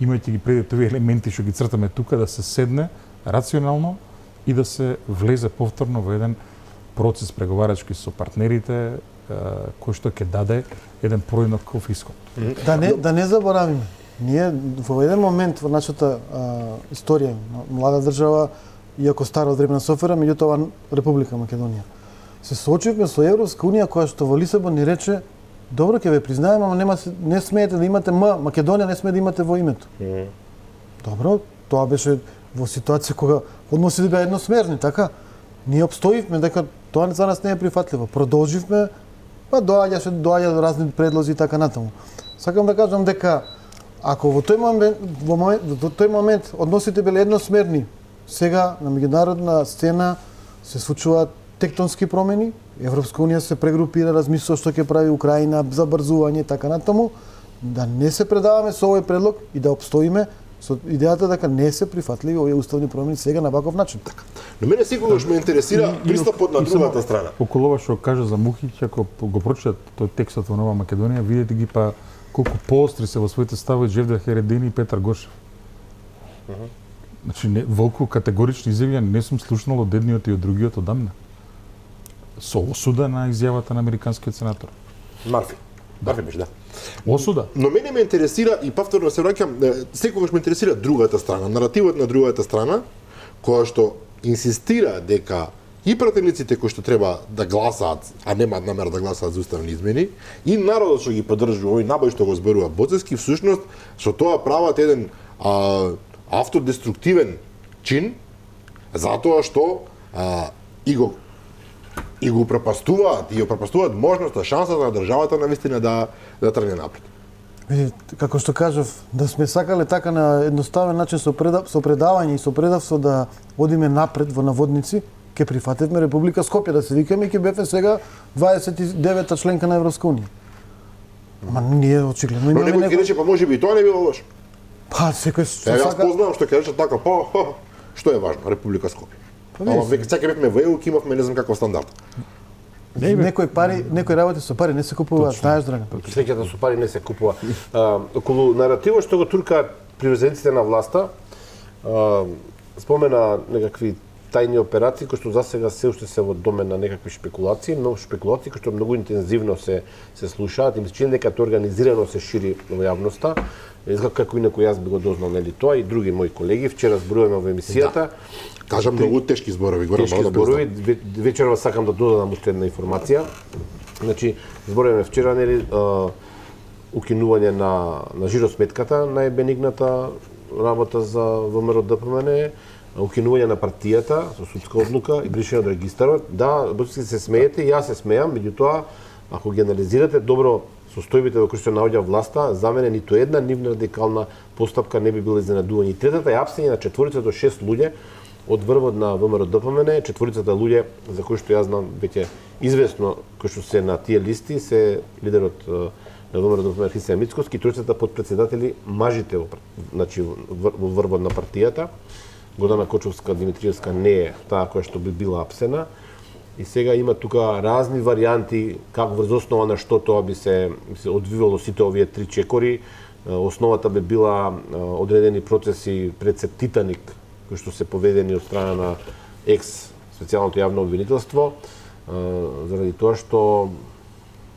имајќи ги предвид овие елементи што ги цртаме тука, да се седне рационално и да се влезе повторно во еден процес преговарачки со партнерите, кој што ќе даде еден проинаков исход. Да не заборавиме, ние во еден момент во нашата историја, млада држава, иако стара од време на Софера, меѓутоа Република Македонија, се соочивме со Европска унија која што во Лисабон ни рече: добро, ќе ве признаеме, ама не смеете да имате Македонија не смее да имате во името. Добро, тоа беше во ситуација кога односите беа едносмерни, така? Ние обстоивме дека тоа за нас не е прифатливо. Продолживме, па доаѓа разни предлози и така натаму. Сакам да кажам дека ако во тој момент односите биле едносмерни, сега на меѓународна сцена се случуваат тектонски промени, Европска унија се прегрупира, размислува што ќе прави Украина, забрзување и така натаму, да не се предаваме со овој предлог и да обстоиме со идејата дека не се прифатливи овие уставни промени сега на ваков начин. Така. Но мене секогаш ме интересира пристапот на другата страна. Околу ова што кажа за Мухиќ, ако го прочитат тој текстот во Нова Македонија, видите ги па колку поостри се во своите ставови Джевдет Хередини и Петар Гошев. Значи, волку категорични изјави не сум слушнал од едниот и од другиот одамна. Со осуда на изјавата на американскиот сенатор. Марфи беше, да. Осуда. Но мене ме интересира, и повторно се враќам, секогаш ме интересира другата страна, наративот на другата страна, која што инсистира дека и пратениците кои што треба да гласаат, а немаат намера да гласаат за уставни измени, и народот што ги поддржува, овој набој што го зборува Боцевски, всушност што тоа прават еден автодеструктивен чин, затоа што и го пропастуваат, и го пропастуваат можноста, шансата на државата навистина да тргне напред. Видите, како што кажав, да сме сакале така на едноставен начин со предавање и со предавство да одиме напред во наводници, ќе прифатевме Република Скопје да се викаме и ќе бевме сега 29-та членка на Европска унија. Ама ние очигледно Но имаме некој ќе рече, па може би и тоа не било лошо. Па секој што Јас сака. познавам што ќе рече така, што е важно, Република Скопје. Ама веќе сега бевме во ЕУ, имавме не знам каков стандард. Некои работи со пари не се купуваат, знаеш, Драган. Среќата со пари не се купува. Околу наративот што го туркаат приврзениците на власта, спомена некакви тајни операции кои што засега се уште се во домен на некакви шпекулации, но шпекулации кои што многу интензивно се слушаат и ми се чини дека тоа организирано се шири во јавноста. Како инаку јас би го дознал нели тоа и други мои колеги, вчера зборуваме во емисијата. Кажам многу тешки зборови, горе Тешки зборови, вечерва сакам да додадам уште една информација. Значи, зборуваме вчера нели укинување на жиросметката, најбенигната работа за ВМРО ДПМН, укинување на партијата со судска одлука и бришање од регистарот. Да, Боцевски се смеете, јас се смеам, меѓутоа ако ги анализирате добро состојбите во кои се наоѓа власта, за мене ниту една нивна радикална постапка не би била изненадување. И третата е апсење на 4 до 6 луѓе од врвот на ВМРО ДПМН, 4 луѓе за кои што јас знам веќе известно кои што се на тие листи се лидерот на ВМРО ДПМН Христијан Мицковски, 3 подпредседатели мажите во врвот на партијата. Годана Кочовска Димитриевска не е таа која што би била апсена. И сега има тука разни варијанти како врз основа на што тоа би се одвивало сите овие 3 чекори. Основата би била одредени процеси пред се Титаник кои што се поведени од страна на специјалното јавно обвинителство, заради тоа што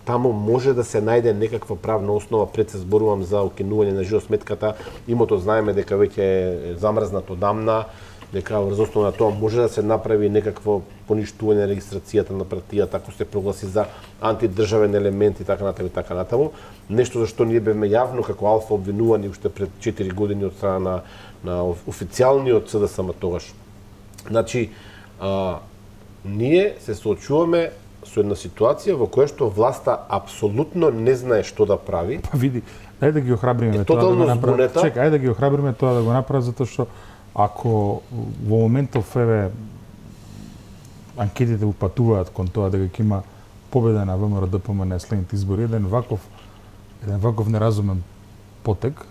таму може да се најде некаква правна основа, пред се зборувам за укинување на жиросметката, имото знаеме дека веќе е замрзнато одамна, дека врз основа на тоа може да се направи некакво поништување на регистрацијата на партијата, ако се прогласи за антидржавен елемент и така натаму и така натаму. Нешто за што ние бевме јавно како алфа обвинувани уште пред 4 години од страна на официјалниот СДСМ тогаш. Значи, ние се соочуваме со една ситуација во која што власта апсолутно не знае што да прави. Па види, ајде да ги охрабриме тоа да го направат. Чекај, ајде да ги охрабриме тоа да го направат, затоа што ако во моментов анкетите упатуваат кон тоа дека ќе има победа на ВМРО ДПМН на следните избори, еден ваков неразумен потек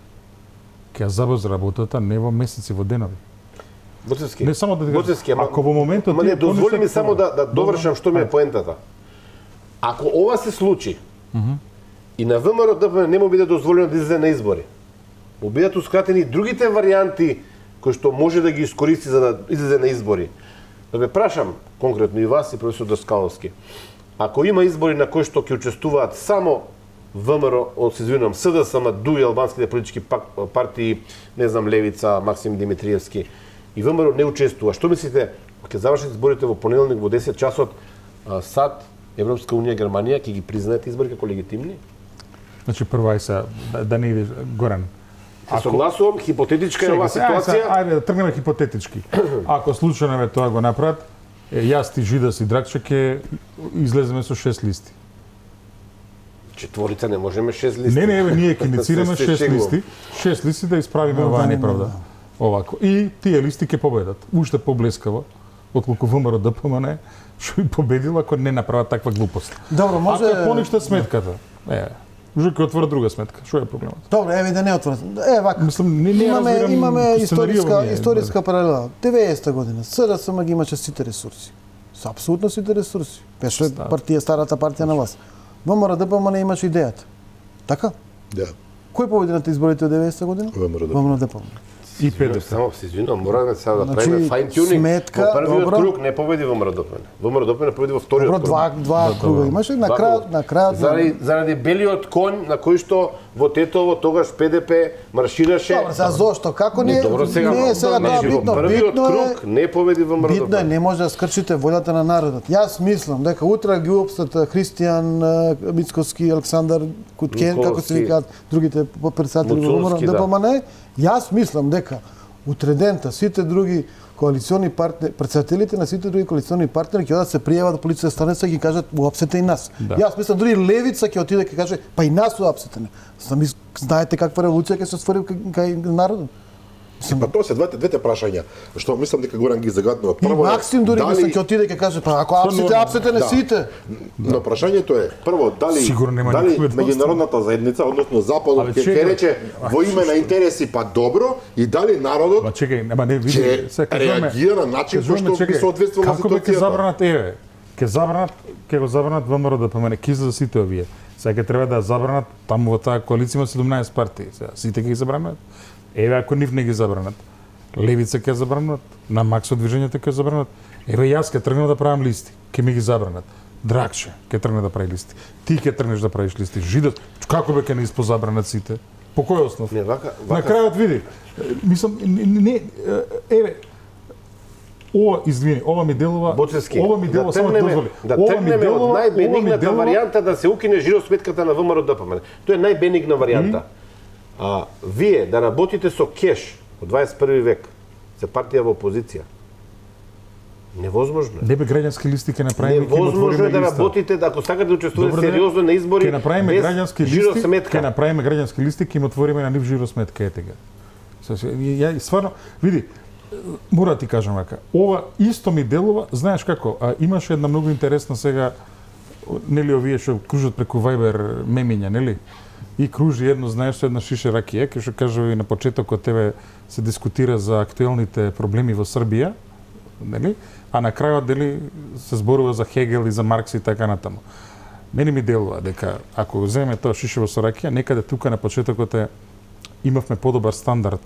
ќе забрз работата не во месеци, во денови. Боцевски. Не само да Боцевски, ако во моментот не дозволи ми само да довршам што ми е поентата. Ако ова се случи и на ВМРО ДПМН не му биде дозволено да излезе на избори, му бидат ускратени другите варијанти кои што може да ги искористи за да излезе на избори. Да ве прашам конкретно и вас и професор Даскаловски. Ако има избори на кои што ќе учествуваат само ВМРО, СДСМ, ДУ и албанските политички партии, не знам, Левица, Максим Димитриевски, и ВМРО не учествува, што мислите, ќе завршат изборите во понеделник во 10 часот, САД, Европска унија, Германија, ќе ги признаете избори како легитимни? Значи прво да не идеш Горан. Се согласувам, хипотетичка е оваа ситуација. Ајде да тргнеме хипотетички. Ако случајно тоа го направат, јас ти Жидас и Драгче ќе излеземе со 6 листи. Четворица не можеме 6 листи. Не, ние ќе инициираме 6 листи. 6 листи да исправиме оваа неправда. Овако. И тие листи ќе победат. Уште поблескаво отколку ВМРО ДПМН што би победил ако не направат таква глупост. Добро, може ако пониште сметката. Уже ќе отвора друга сметка. Што е проблемот? Добро, еве да не отворат. Вака. Мислам, имаме историска паралела. 90-та година СДСМ ги имаше сите ресурси. Со апсолутно сите ресурси. Беше старата партија на власт. ВМРО ДПМН имаше идејата. Така? Да. Кој победи на изборите од 90-та година? ВМРО ДПМН. И ПДП. Само се извинувам, мораме сега да правиме файн тюнинг. Во првиот круг не победи ВМРО ДПМН. ВМРО ДПМН победи во вториот круг. Два круга имаше, на крајот заради белиот конј на кој што во Тетово, тогаш ПДП маршираше. Добро, за зошто? Како не? Добро, сега, Не е сега тоа битно. првиот Битно е, круг не победи во МРДП. битно е, не може да скрчите волјата на народот. Јас мислам дека утре ги опстат Христијан Мицковски, Александар Куткен, како се Миковски. викаат другите председатели во Муцунски, ДПМН. Јас мислам дека утре дента сите други коалициони партнери, председателите на сите други коалициони партнери ќе одат се пријават до полиција станица и ќе кажат уапсете и нас. Да. Јас мислам дури левица ќе отиде и ќе каже па и нас уапсете. Знаете каква револуција ќе се створи кај народот? Па тоа се двете прашања, што мислам дека Горан ги загаднува. И Максим дури мислам ќе отиде и ќе каже па ако апсете не Да. сите. Но прашањето е прво дали Сигурно нема дали никој од вас. меѓународната заедница, односно Западот Абе, ќе чекај. рече во име на интереси па добро и дали народот Ма чекај, ама не види, ќе сега кажуваме- реагира на начин кој кажуваме, што би чекај, соодветствувал на Како бе ќе ситуацијата. забранат еве? Ќе го забранат ВМРО да помене киза за сите овие. Сега ќе треба да забранат таму во таа коалиција има 17 партии. Сега сите ќе ги забранат. Еве ако нив не ги забранат. Левица ќе забранат, на Максо движењето ќе забранат. Еве јас ќе тргнам да правам листи, ќе ми ги забранат. Драгче ќе тргне да прави листи. Ти ќе тргнеш да правиш листи. Жидот, како бе ќе не испозабранат сите? По кој основ? Не, вака На крајот види. Мислам не еве ова ми делува Боцевски, ова ми делува само тргнеме- дозволи. да Ова ми тргнеме од делува- најбенигната ова ми делува- варијанта да се укине жиросметката на ВМРО ДПМН. Тоа е најбенигна варијанта. Вие да работите со кеш во 21 век, се партија во опозиција. Невозможно е. Не бе граѓански листи ќе направиме, ќе Невозможно е отвориме да листа. работите, да ако сакате да учествувате Добро, сериозно на избори Ќе направиме без граѓански листи, жиросметка. ќе направиме граѓански листи, ќе им отвориме на нив жиросметка, ете га. Ја стварно, види, мора да ти кажам вака, ова исто ми делува, знаеш како, имаше една многу интересна сега, нели овие што кружат преку Viber мемиња, нели? И кружи едно, знаеш, со една шише ракија, кај што кажува и на почетокот тебе се дискутира за актуелните проблеми во Србија, нели? А на крајот дели се зборува за Хегел и за Маркс и така натаму. Мене ми делува дека ако земеме тоа шишево со ракија, некаде тука на почетокот имавме подобар стандард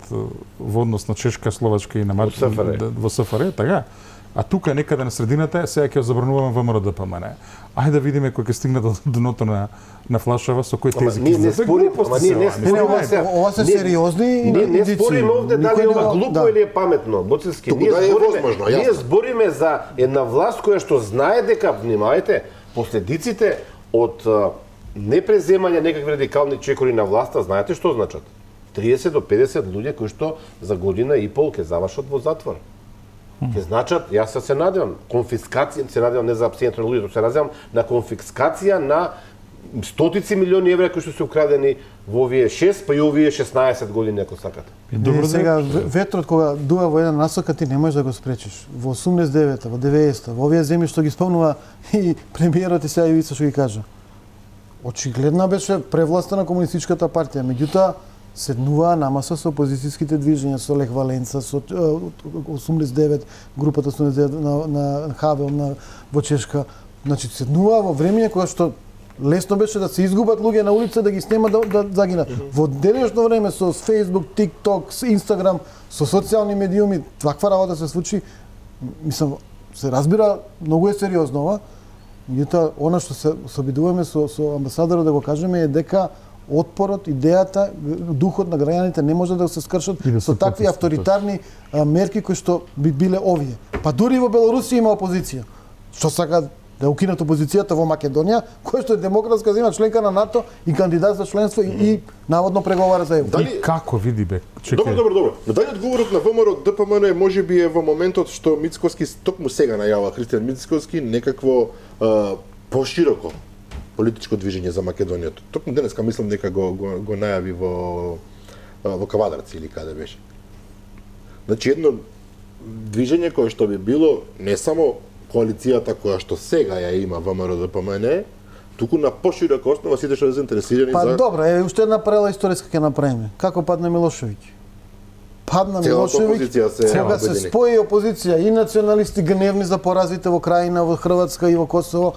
во однос на Чешка, Словачка и на во СФР, така? А тука некаде на средината сега ќе забрануваме ВМРО ДПМН. Ајде да видиме кој ќе стигне до дното на флашава со кој тези Ние не спориме, ние не спориме сега. Ова се сериозни Ние не индици. спориме овде дали Никој ова не- глупо да. или е паметно, Боцевски. Туку да е возможно, јасно. Ние збориме за една власт која што знае дека, внимавајте, последиците од непреземање некакви радикални чекори на власта, знаете што значат? 30 до 50 луѓе кои што за година и пол ќе завршат во затвор. Ќе значат, јас се надевам, конфискација, се надевам не за апсијето на луѓето, се надевам на конфискација на стотици милиони евра кои што се украдени во овие 6, па и овие 16 години, ако сакате. Не, сега ветрот кога дува во една насока ти не можеш да го спречиш. Во 89-та, во 90-та, во овие земји што ги спомнува и премиерот и сега Ивица што ги кажа. Очигледна беше превласта на комунистичката партија, меѓутоа седнуваа намаса со опозицијските движења, со Лех Валенца, со 89, групата 89 на Хавел во Чешка. Значи седнуваа во времење кога што лесно беше да се изгубат луѓе на улица, да ги снемат да загинат. Во денешно време со Facebook, TikTok, Instagram, со социјални медиуми, таква работа се случи, мислам, се разбира, многу е сериозно ова. Меѓутоа, она што се обидуваме со амбасадорот да го кажеме е дека отпорот, идејата, духот на граѓаните не може да се скршат со такви авторитарни мерки кои што би биле овие. Па дури во Белорусија има опозиција. Што сака да укинат опозицијата во Македонија, која што е демократска земја, членка на НАТО и кандидат за членство и наводно преговара за ЕУ. И како види бе? Чекај. Добро. Но дали одговорот на ВМРО ДПМН можеби е во моментот што Мицковски токму сега најавува Христијан Мицковски некакво пошироко политичко движење за Македонија. Токму денеска мислам дека го најави во Кавадарци или каде беше. Значи едно движење кое што би било не само коалицијата која што сега ја има ВМРО ДПМН, туку на поширока основа сите што се заинтересирани Па за добро, уште една паралела историска ќе направиме. Како падна Милошевиќ? Падна целата Милошевиќ, опозиција се кога се обедини. спои опозиција и националисти гневни за поразите во крајина, во Хрватска и во Косово,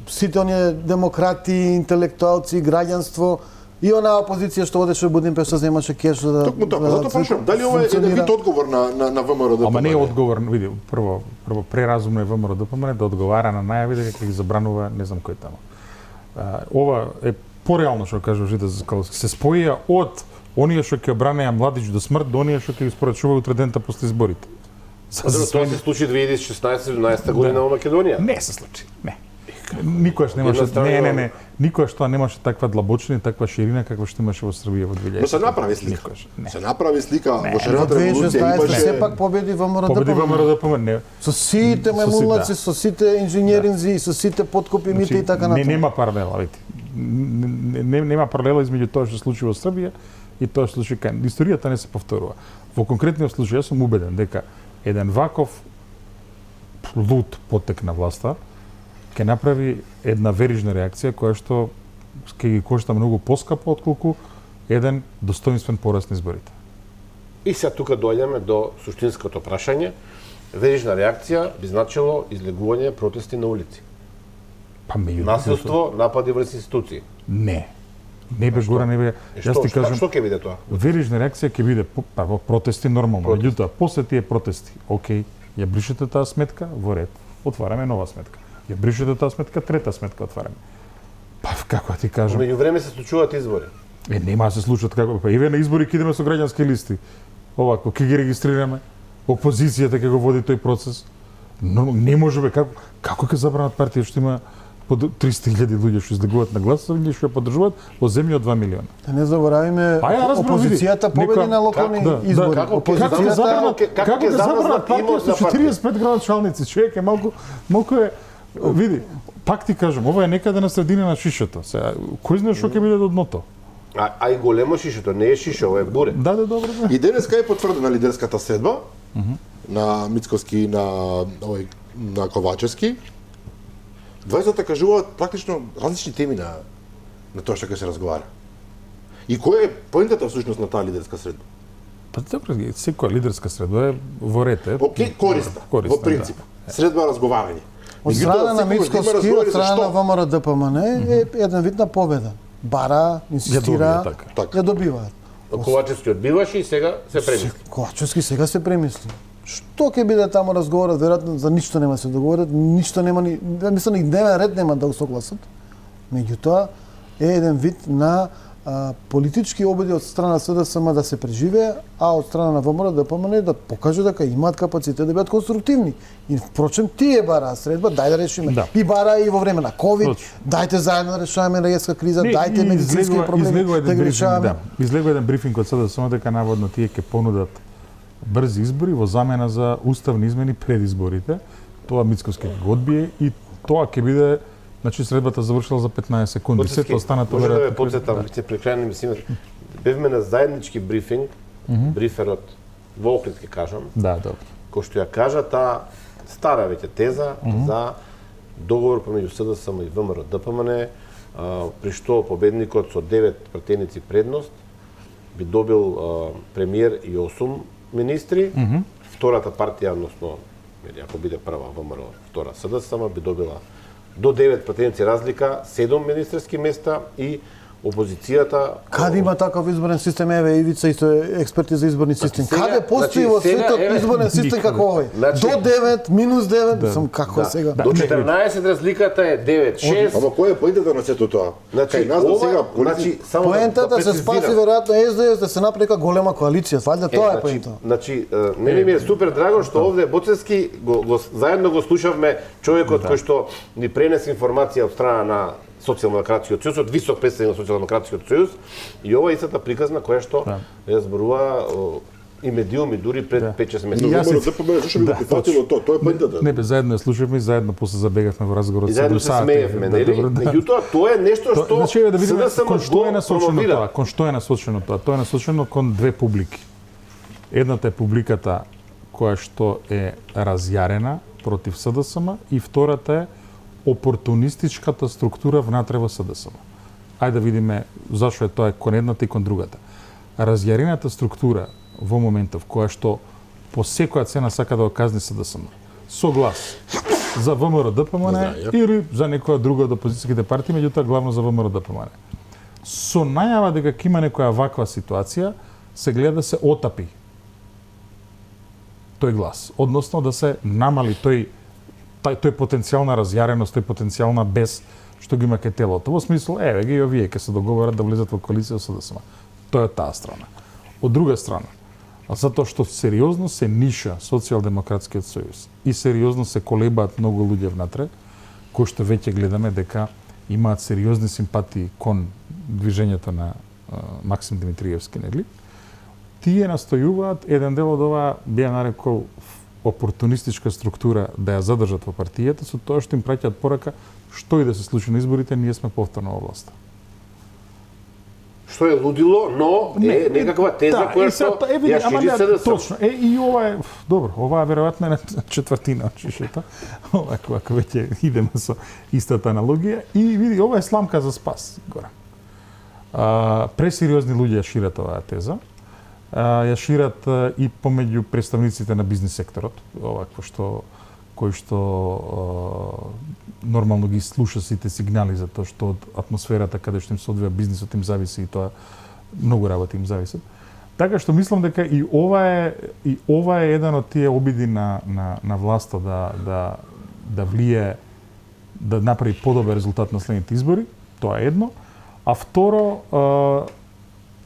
сите оние демократи, интелектуалци, граѓанство и онаа опозиција што одеше во Будимпешта земаше кеш да Токму така, затоа прашам, дали ова е еден вид одговор на ВМРО ДПМН? Ама не е одговор, види, прво преразумно е ВМРО ДПМН да одговара на најави дека ќе ги забранува не знам кој таму. Ова е пореално што кажа Жида Заскаловски, се споија од оние што ќе бранеа Младич до смрт до оние што ќе ги спорачуваат утре дента после изборите. Тоа се случи 2016-2017 година во Македонија. Не се случи, не. Никогаш немаше, не, никогаш тоа немаше таква длабочина и таква ширина каква што имаше во Србија во 2000. Но се направи слика. Никогаш, не. Се направи слика во Во ширената револуција 2016 имаше сепак победи ВМРО Победи ДПМН. ВМРО ДПМН, не. Со сите мемулаци, со сите инженеринзи, со сите подкупи, мите и така не, натаму. нема паралела, видите. Нема паралела измеѓу тоа што се случи во Србија и тоа што се случи кај. Историјата не се повторува. Во конкретниот случај јас сум убеден дека еден ваков луд потек на власта ќе направи една верижна реакција која што ќе ги кошта многу поскапо отколку еден достоинствен пораст на изборите. И сега тука доаѓаме до суштинското прашање. Верижна реакција би значило излегување протести на улици. Па меѓу Насилство, напади врз институции. Не. Не бе гора, не бе. Јас ти кажам, Што ќе биде тоа? верижна реакција ќе биде прво протести нормално. Меѓутоа, после тие протести, окей, ја бришете таа сметка, во ред, отвараме нова сметка. Ја бришете таа сметка, трета сметка отвараме. Па како ти кажам, Меѓу време се случуваат избори. нема да се случат како, па иве на избори ќе идеме со граѓански листи. Овако ќе ги регистрираме, опозицијата ќе го води тој процес. Но не може бе, како ќе забранат партија што има по 300.000 луѓе што излегуваат на гласување што ја поддржуваат во земја од 2 милиона. Да не заборавиме, А ја разбрав, опозицијата види, победи некоја- на локални да, избори. како- Како Забранат- ќе забранат, како како ќе ќе забранат забранат партија имот со на партија? 45 градоначалници? Човеке, малку е, види, пак ти кажам, ова е некаде на средина на шишето. Сега, кој знае што ќе биде до дното? А и големо шишето, не е шише, ова е буре. Да, добро. И денеска е потврдена лидерската средба на Мицковски и на Ковачевски. Двајцата кажуваат практично различни теми на тоа што ќе се разговара. И која е поентата всушност на таа лидерска средба? Па добро, секоја лидерска средба е во ред е. Окей, користа, во принцип. Средба разговарање. Од страна на Мицковски, од страна на ВМРО ДПМН е еден вид на победа. Бара, инсистира, добија, така. ја добиваат. Ковачевски одбиваше и сега се премисли. Ковачевски сега се премисли. Што ќе биде таму разговорот, веројатно за ништо нема се договорат, ништо нема ни, мислам и дневен ред нема да го согласат. Меѓутоа е еден вид на политички обиди од страна СДСМ да се преживее, а од страна на ВМРО ДПМН да покаже дека имаат капацитет да бидат конструктивни. И впрочем тие бара средба, дај да решиме. Да. И бара и во време на ковид, Точно. дајте заедно да решаваме енергетска криза, дајте медицински проблеми да ги решаваме. Да, излегува еден брифинг од СДСМ дека наводно тие ќе понудат брзи избори во замена за уставни измени пред изборите. Тоа Мицковски го одбие и тоа ќе биде, значи средбата завршила за 15 секунди. Сето останато може да ме веројатно подсетам, да. ќе прекрајнем мислиме. Бевме на заеднички брифинг, бриферот во Охрид ќе кажам, Да, добро. кој што ја кажа таа стара веќе теза за договор помеѓу СДСМ и ВМРО ДПМН, при што победникот со 9 пратеници предност би добил премиер и 8 министри, втората партија, односно, ако биде прва ВМРО, втора СДСМ, би добила до 9 пратеници разлика, 7 министерски места и опозицијата... Каде има таков изборен систем, еве Ивица исто е експерти за изборни систем. сега, Каде постои значи, во сега, светот еве, изборен систем како овој? Значи- До 9, минус 9, сум како е сега. До 14 разликата е 9-6. Ама која е поентата на сето тоа? Значи, Кај нас до сега значи, само Поентата се спаси прецизирам. веројатно СДС да се направи како голема коалиција, валјда тоа е поента. Значи, мене ми е супер драго што овде Боцевски заедно го слушавме човекот кој што ни пренесе информација од страна на Социјалдемократскиот сојуз, од висок представник на Социјалдемократскиот сојуз, и ова е истата приказна која што ја зборува и медиуми дури пред 5-6 Но месеци. И јас ВМРО се- ДПМН зашто би го прифатило тоа е поентата. Не бе, заедно ја слушавме и заедно после забегавме во разговорот И заедно се сати. смеевме, Да, нели? добро, да. Меѓутоа, тоа е нешто што Значи, еве да видиме СДСМ кон што е го насочено промовира. тоа, кон што е насочено тоа. Тоа е насочено кон две публики. Едната е публиката која што е разјарена против СДСМ и втората е опортунистичката структура внатре во СДСМ. Ајде да видиме зашо е тоа кон едната и кон другата. Разјарената структура во моментов која што по секоја цена сака да го казни СДСМ со глас за ВМРО ДПМН или за некоја друга од опозицијските партии, меѓутоа главно за ВМРО ДПМН. Со најава дека ќе има некоја ваква ситуација, се гледа да се отапи тој глас, односно да се намали тој потенцијална разјареност, тој потенцијална што ги има кај телото. Во смисла, еве ги овие ќе се договорат да влезат во коалиција со СДСМ. Тоа е таа страна. Од друга страна, затоа што сериозно се ниша Социјалдемократскиот сојуз и сериозно се колебаат многу луѓе внатре, кои што веќе гледаме дека имаат сериозни симпатии кон движењето на Максим Димитриевски, нели? Тие настојуваат еден дел од оваа, би ја нарекол, опортунистичка структура да ја задржат во партијата со тоа што им праќаат порака што и да се случи на изборите, ние сме повторно во власта. Што е лудило, но е некаква теза која што ја шири СДСМ. Точно. И ова е добро, ова веројатно е на четвртина од шишето. Ова ако веќе идеме со истата аналогија и види, ова е сламка за спас, горе. Пресериозни луѓе ја шират оваа теза. Ја шират и помеѓу представниците на бизнис секторот, овакво кој што нормално ги слуша сите сигнали за тоа што од атмосферата каде што им се одвива бизнисот им зависи и тоа многу работи им зависат. Така што мислам дека и ова е еден од тие обиди на власта да влие, да направи подобар резултат на следните избори, тоа е едно. А второ,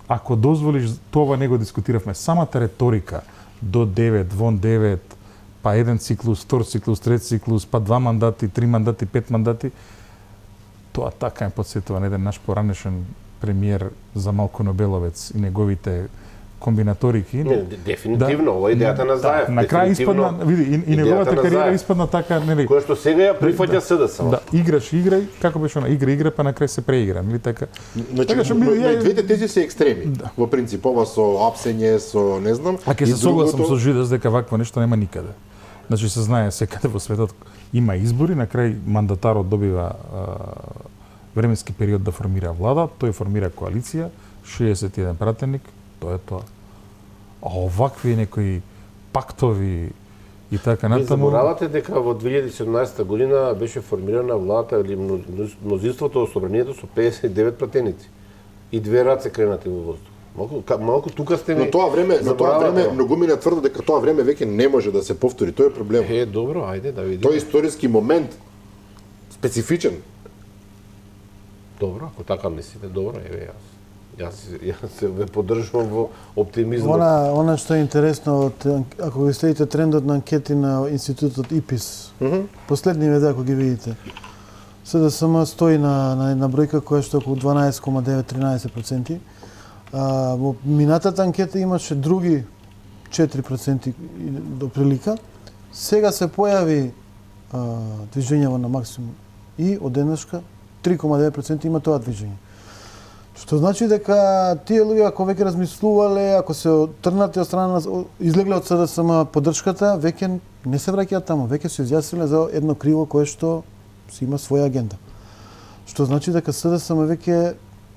ако дозволиш, тоа не го дискутиравме, самата реторика до 9, вон 9, па еден циклус, втор циклус, трет циклус, па 2 мандати, 3 мандати, 5 мандати, тоа така ме подсетува на еден наш поранешен премиер за Малко Нобеловец и неговите комбинаторики. Не, дефинитивно, ова е идејата на Заев. На крај испадна, види, и неговата кариера испадна така, нели? Која што сега ја прифаќа СДСМ. Да, играј, како беше она, игра, па на крај се преигра, нели така? Значи, двете тези се екстреми. Да. Во принцип, ова со апсење, со не знам. А ќе се согласам со Жидас дека вакво нешто нема никаде. Значи се знае секаде во светот има избори, на крај мандатарот добива временски период да формира влада, тој формира коалиција, 61 пратеник, тоа е тоа. А овакви некои пактови и така натаму. Не заборавате дека во 2017 година беше формирана владата или мнозинството од собранието со 59 пратеници и 2 раце кренати во воздух. Малку тука сте ми. Но тоа време многу ми тврдо дека тоа време веќе не може да се повтори, тоа е проблем. Добро, ајде да видиме. Тоа е историски момент специфичен. Добро, ако така мислите, добро, еве јас се ве поддржувам во оптимизмот. Она што е интересно, ако ги следите трендот на анкети на институтот ИПИС, последниве ако ги видите, СДСМ стои на бројка која што околу 12,9-13%. Во минатата анкета имаше други 4% до прилика. Сега се појави движењево на максимум и од денешка 3,9% има тоа движење. Што значи дека тие луѓе ако веќе размислувале, ако се трнати од страна излегле од СДСМ поддршката, веќе не се враќаат таму, веќе се изјасниле за едно криво кое што си има своја агенда. Што значи дека СДСМ веќе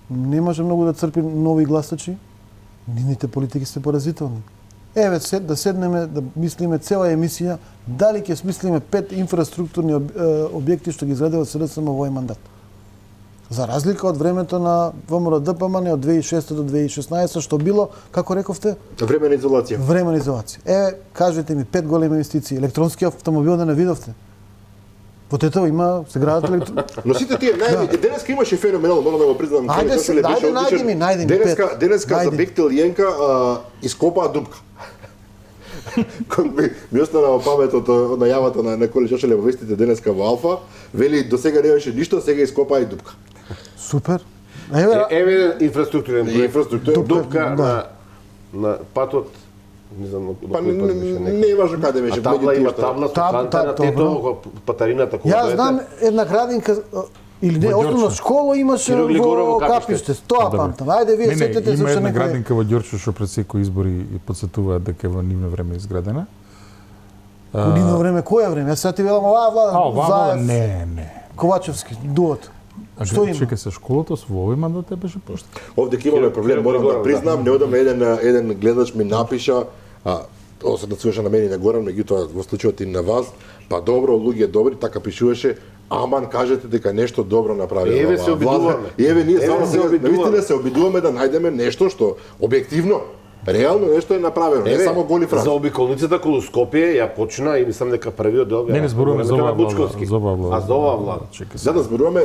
не може многу да црпи нови гласачи, нивните политики се поразителни. Еве да седнеме да мислиме цела емисија дали ќе смислиме 5 инфраструктурни објекти што ги изградила СДСМ во овој мандат. За разлика од времето на ВМРО-ДПМН од 2006 до 2016 што било, како рековте, времена изолација. Времена изолација. Еве, кажете ми 5 големи инвестиции, електронски автомобил да не видовте. Во Тетово има се градат Но сите тие денеска имаше феноменално, морам да го признам. Ајде, најди ми. Денеска за Бехтел Јенка ископаа дупка. Ми остана во паметот од најавата на Коли Шошеле во вестите денеска во Алфа, вели до сега не беше ништо, сега ископаа и дупка. Супер. Еве инфраструктурен проект. Дупка на патот. Не знам, не е важно каде беше. Има табла со канта на Тетово, патарината која Јас знам една градинка или не, основна школа имаше во Капиште. Тоа памтам. Ајде вие сетете се има што една некој градинка во Ѓорче што пред секои избори потсетуваат дека во нивно време е изградена. Во нивно време, која време? Јас сега ти велам оваа влада. Заев, не. Ковачевски, дуот. Што има? Чекај се, школата во овој мандат беше пошта. Овде ќе имаме проблем, морам да признам, неодамна еден гледач ми напиша, тоа се да слуша на мене и на Горан, меѓутоа во случајот и на вас, па добро, луѓе добри, така пишуваше, аман кажете дека нешто добро направи. Еве се обидуваме. Еве ние само се обидуваме да најдеме нешто што објективно Реално нешто е направено, не само голи фрази. За обиколницата околу Скопје ја почна и мислам дека првиот дел Не зборуваме за оваа влада. А за оваа влада. Да, да зборуваме,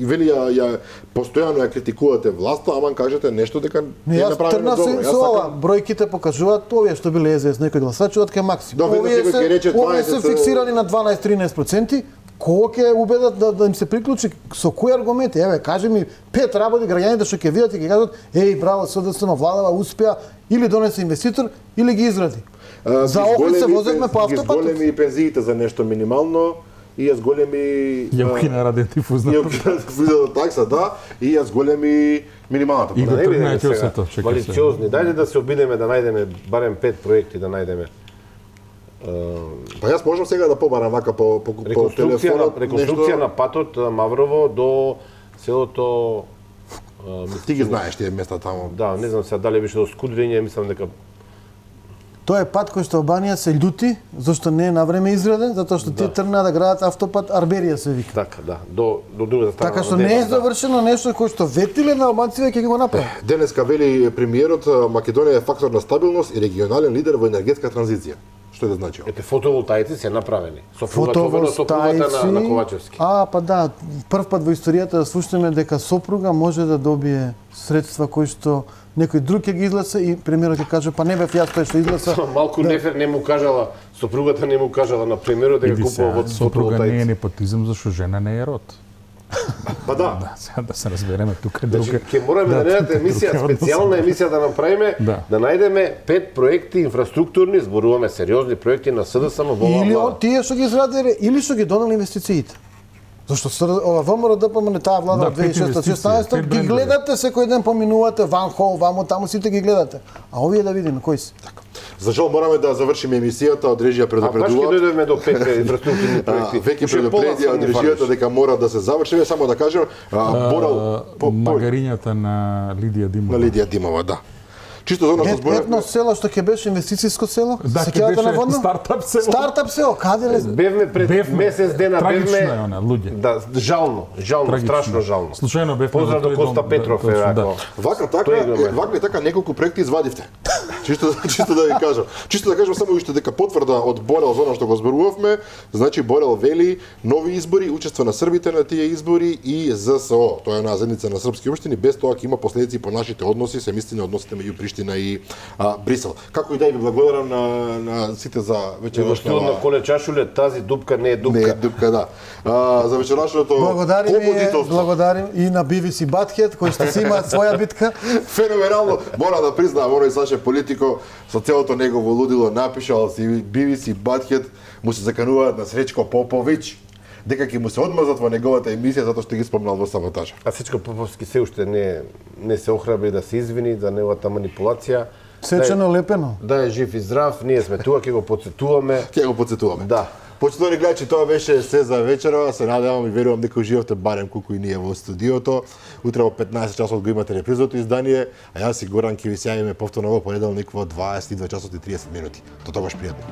вели ја постојано ја критикувате власта, ама кажете нешто дека Не, е јас направено тргнав добро. со ова. Бројките покажуваат овие што биле СДС некои гласачи од кај максимум. Да, веднаш некој ќе рече Овие се 20, фиксирани на 12-13%. Кого ќе убедат да им се приклучи? Со кои аргументи? Еве, кажи ми 5 работи граѓаните што ќе видат и ќе кажат: "Еј, браво, СДС владава, успеа или донесе инвеститор или ги изгради." За Охрид се возевме по автопатот. Ги зголеми и пензиите за нешто минимално и ја зголеми Ја укина раден тифузна. Ја укина тифузната такса, да, и ја зголеми минималната И го плата. тргна ќосето, чекај се. Малициозни. Дајде да се обидеме да најдеме барем 5 проекти да најдеме. Па јас можам сега да побарам вака по телефонот Реконструкција на патот Маврово до селото Ти ги знаеш тие места таму. Да, не знам сега дали беше до Скудриње, мислам дека Тоа е пат кој што Албанија се љути зашто не е навреме изграден, затоа што тие тргнаа да градат автопат Арберија се вика. така, да, до другата страна. Така што не е завршено нешто кој што ветиле на албанците ќе го направи. Денеска вели премиерот Македонија е фактор на стабилност и регионален лидер во енергетска транзиција. Што да значи ова? Ете фотоволтаици се направени. Сопругата на Ковачевски. Па да, прв пат во историјата да слушнеме дека сопруга може да добие средства кои што некој друг ќе ги излеса и премиерот ќе каже па не бев јас тој што излеса. Малку нефер не му кажала, сопругата не му кажала на премиерот дека купува од сопруга не е фотоволтаици. непотизам зашто жена не е род. Па да. Да, сега да се разбереме тука е Значи, друга. ќе мораме да најдете емисија, друг е специјална емисија да направиме, Да. да најдеме 5 проекти инфраструктурни, зборуваме сериозни проекти на СДСМ во оваа Или влада. тие што ги изградиле, или што ги донели инвестициите. Зашто ова ВМРО ДПМН таа влада Да, од пет 2016 инвестиции, ги пет гледате секој ден поминувате Ван Хол, вамо таму сите ги гледате. А овие да видиме кои се. За жал мораме да завршиме емисијата, од режија А баш ќе предупредуваат. дојдеме до 5 инфраструктурни проекти. Веќе Уште предупредија пола од сам ни режијата фалиш. дека мора да се завршиме, само да кажем, Борал Магарињата на Лидија Димова. на Лидија Димова, да. Чисто за оно што Едно зборевме. село што ќе беше инвестициско село? Да, ќе Сеќавате беше на водно? стартап село. Стартап село, каде ле? Бевме пред Бевме. месец дена, Трагично бевме... е она, луѓе. Да, жално, Трагично. страшно жално. Случајно бевме Поздрав во до тој Коста дом, Петров, точно, е да. ако... Вака и така неколку проекти извадивте. Чисто да ви кажам. Чисто да кажам само уште дека потврда од Борел за она што го зборувавме, значи Борел вели нови избори, учество на србите на тие избори и ЗСО. Тоа е една заедница на српски општини, без тоа ќе има последици по нашите односи, се мисли на односите меѓу Приштина и Брисел. Како и да ви благодарам на сите за вечерашната Стилот на Коле Чашуле, тази дупка не е дупка. Не, дупка, да. За вечерашното Благодарим и на BBC Батхед, кој што си има своја битка. Феноменално, мора да признаам, оној Саше Политико со целото негово лудило напишал си BBC Батхед, му се закануваат на Сречко Поповиќ, дека ќе му се одмазат во неговата емисија затоа што ги спомнал во саботажа. А Сечко Поповски се уште не се охрабри да се извини за неговата манипулација. Сечено лепено. Да е жив и здрав, ние сме тука, ќе го потсетуваме. Ќе го потсетуваме. Да. Почитувани гледачи, тоа беше се за вечера. Се надевам и верувам дека уживавте барем колку и ние во студиото. Утре во 15 часот го имате репризното издание, а јас и Горан ќе ви се јавиме повторно во понеделник во 22 часот и 30 минути. До тогаш пријатно.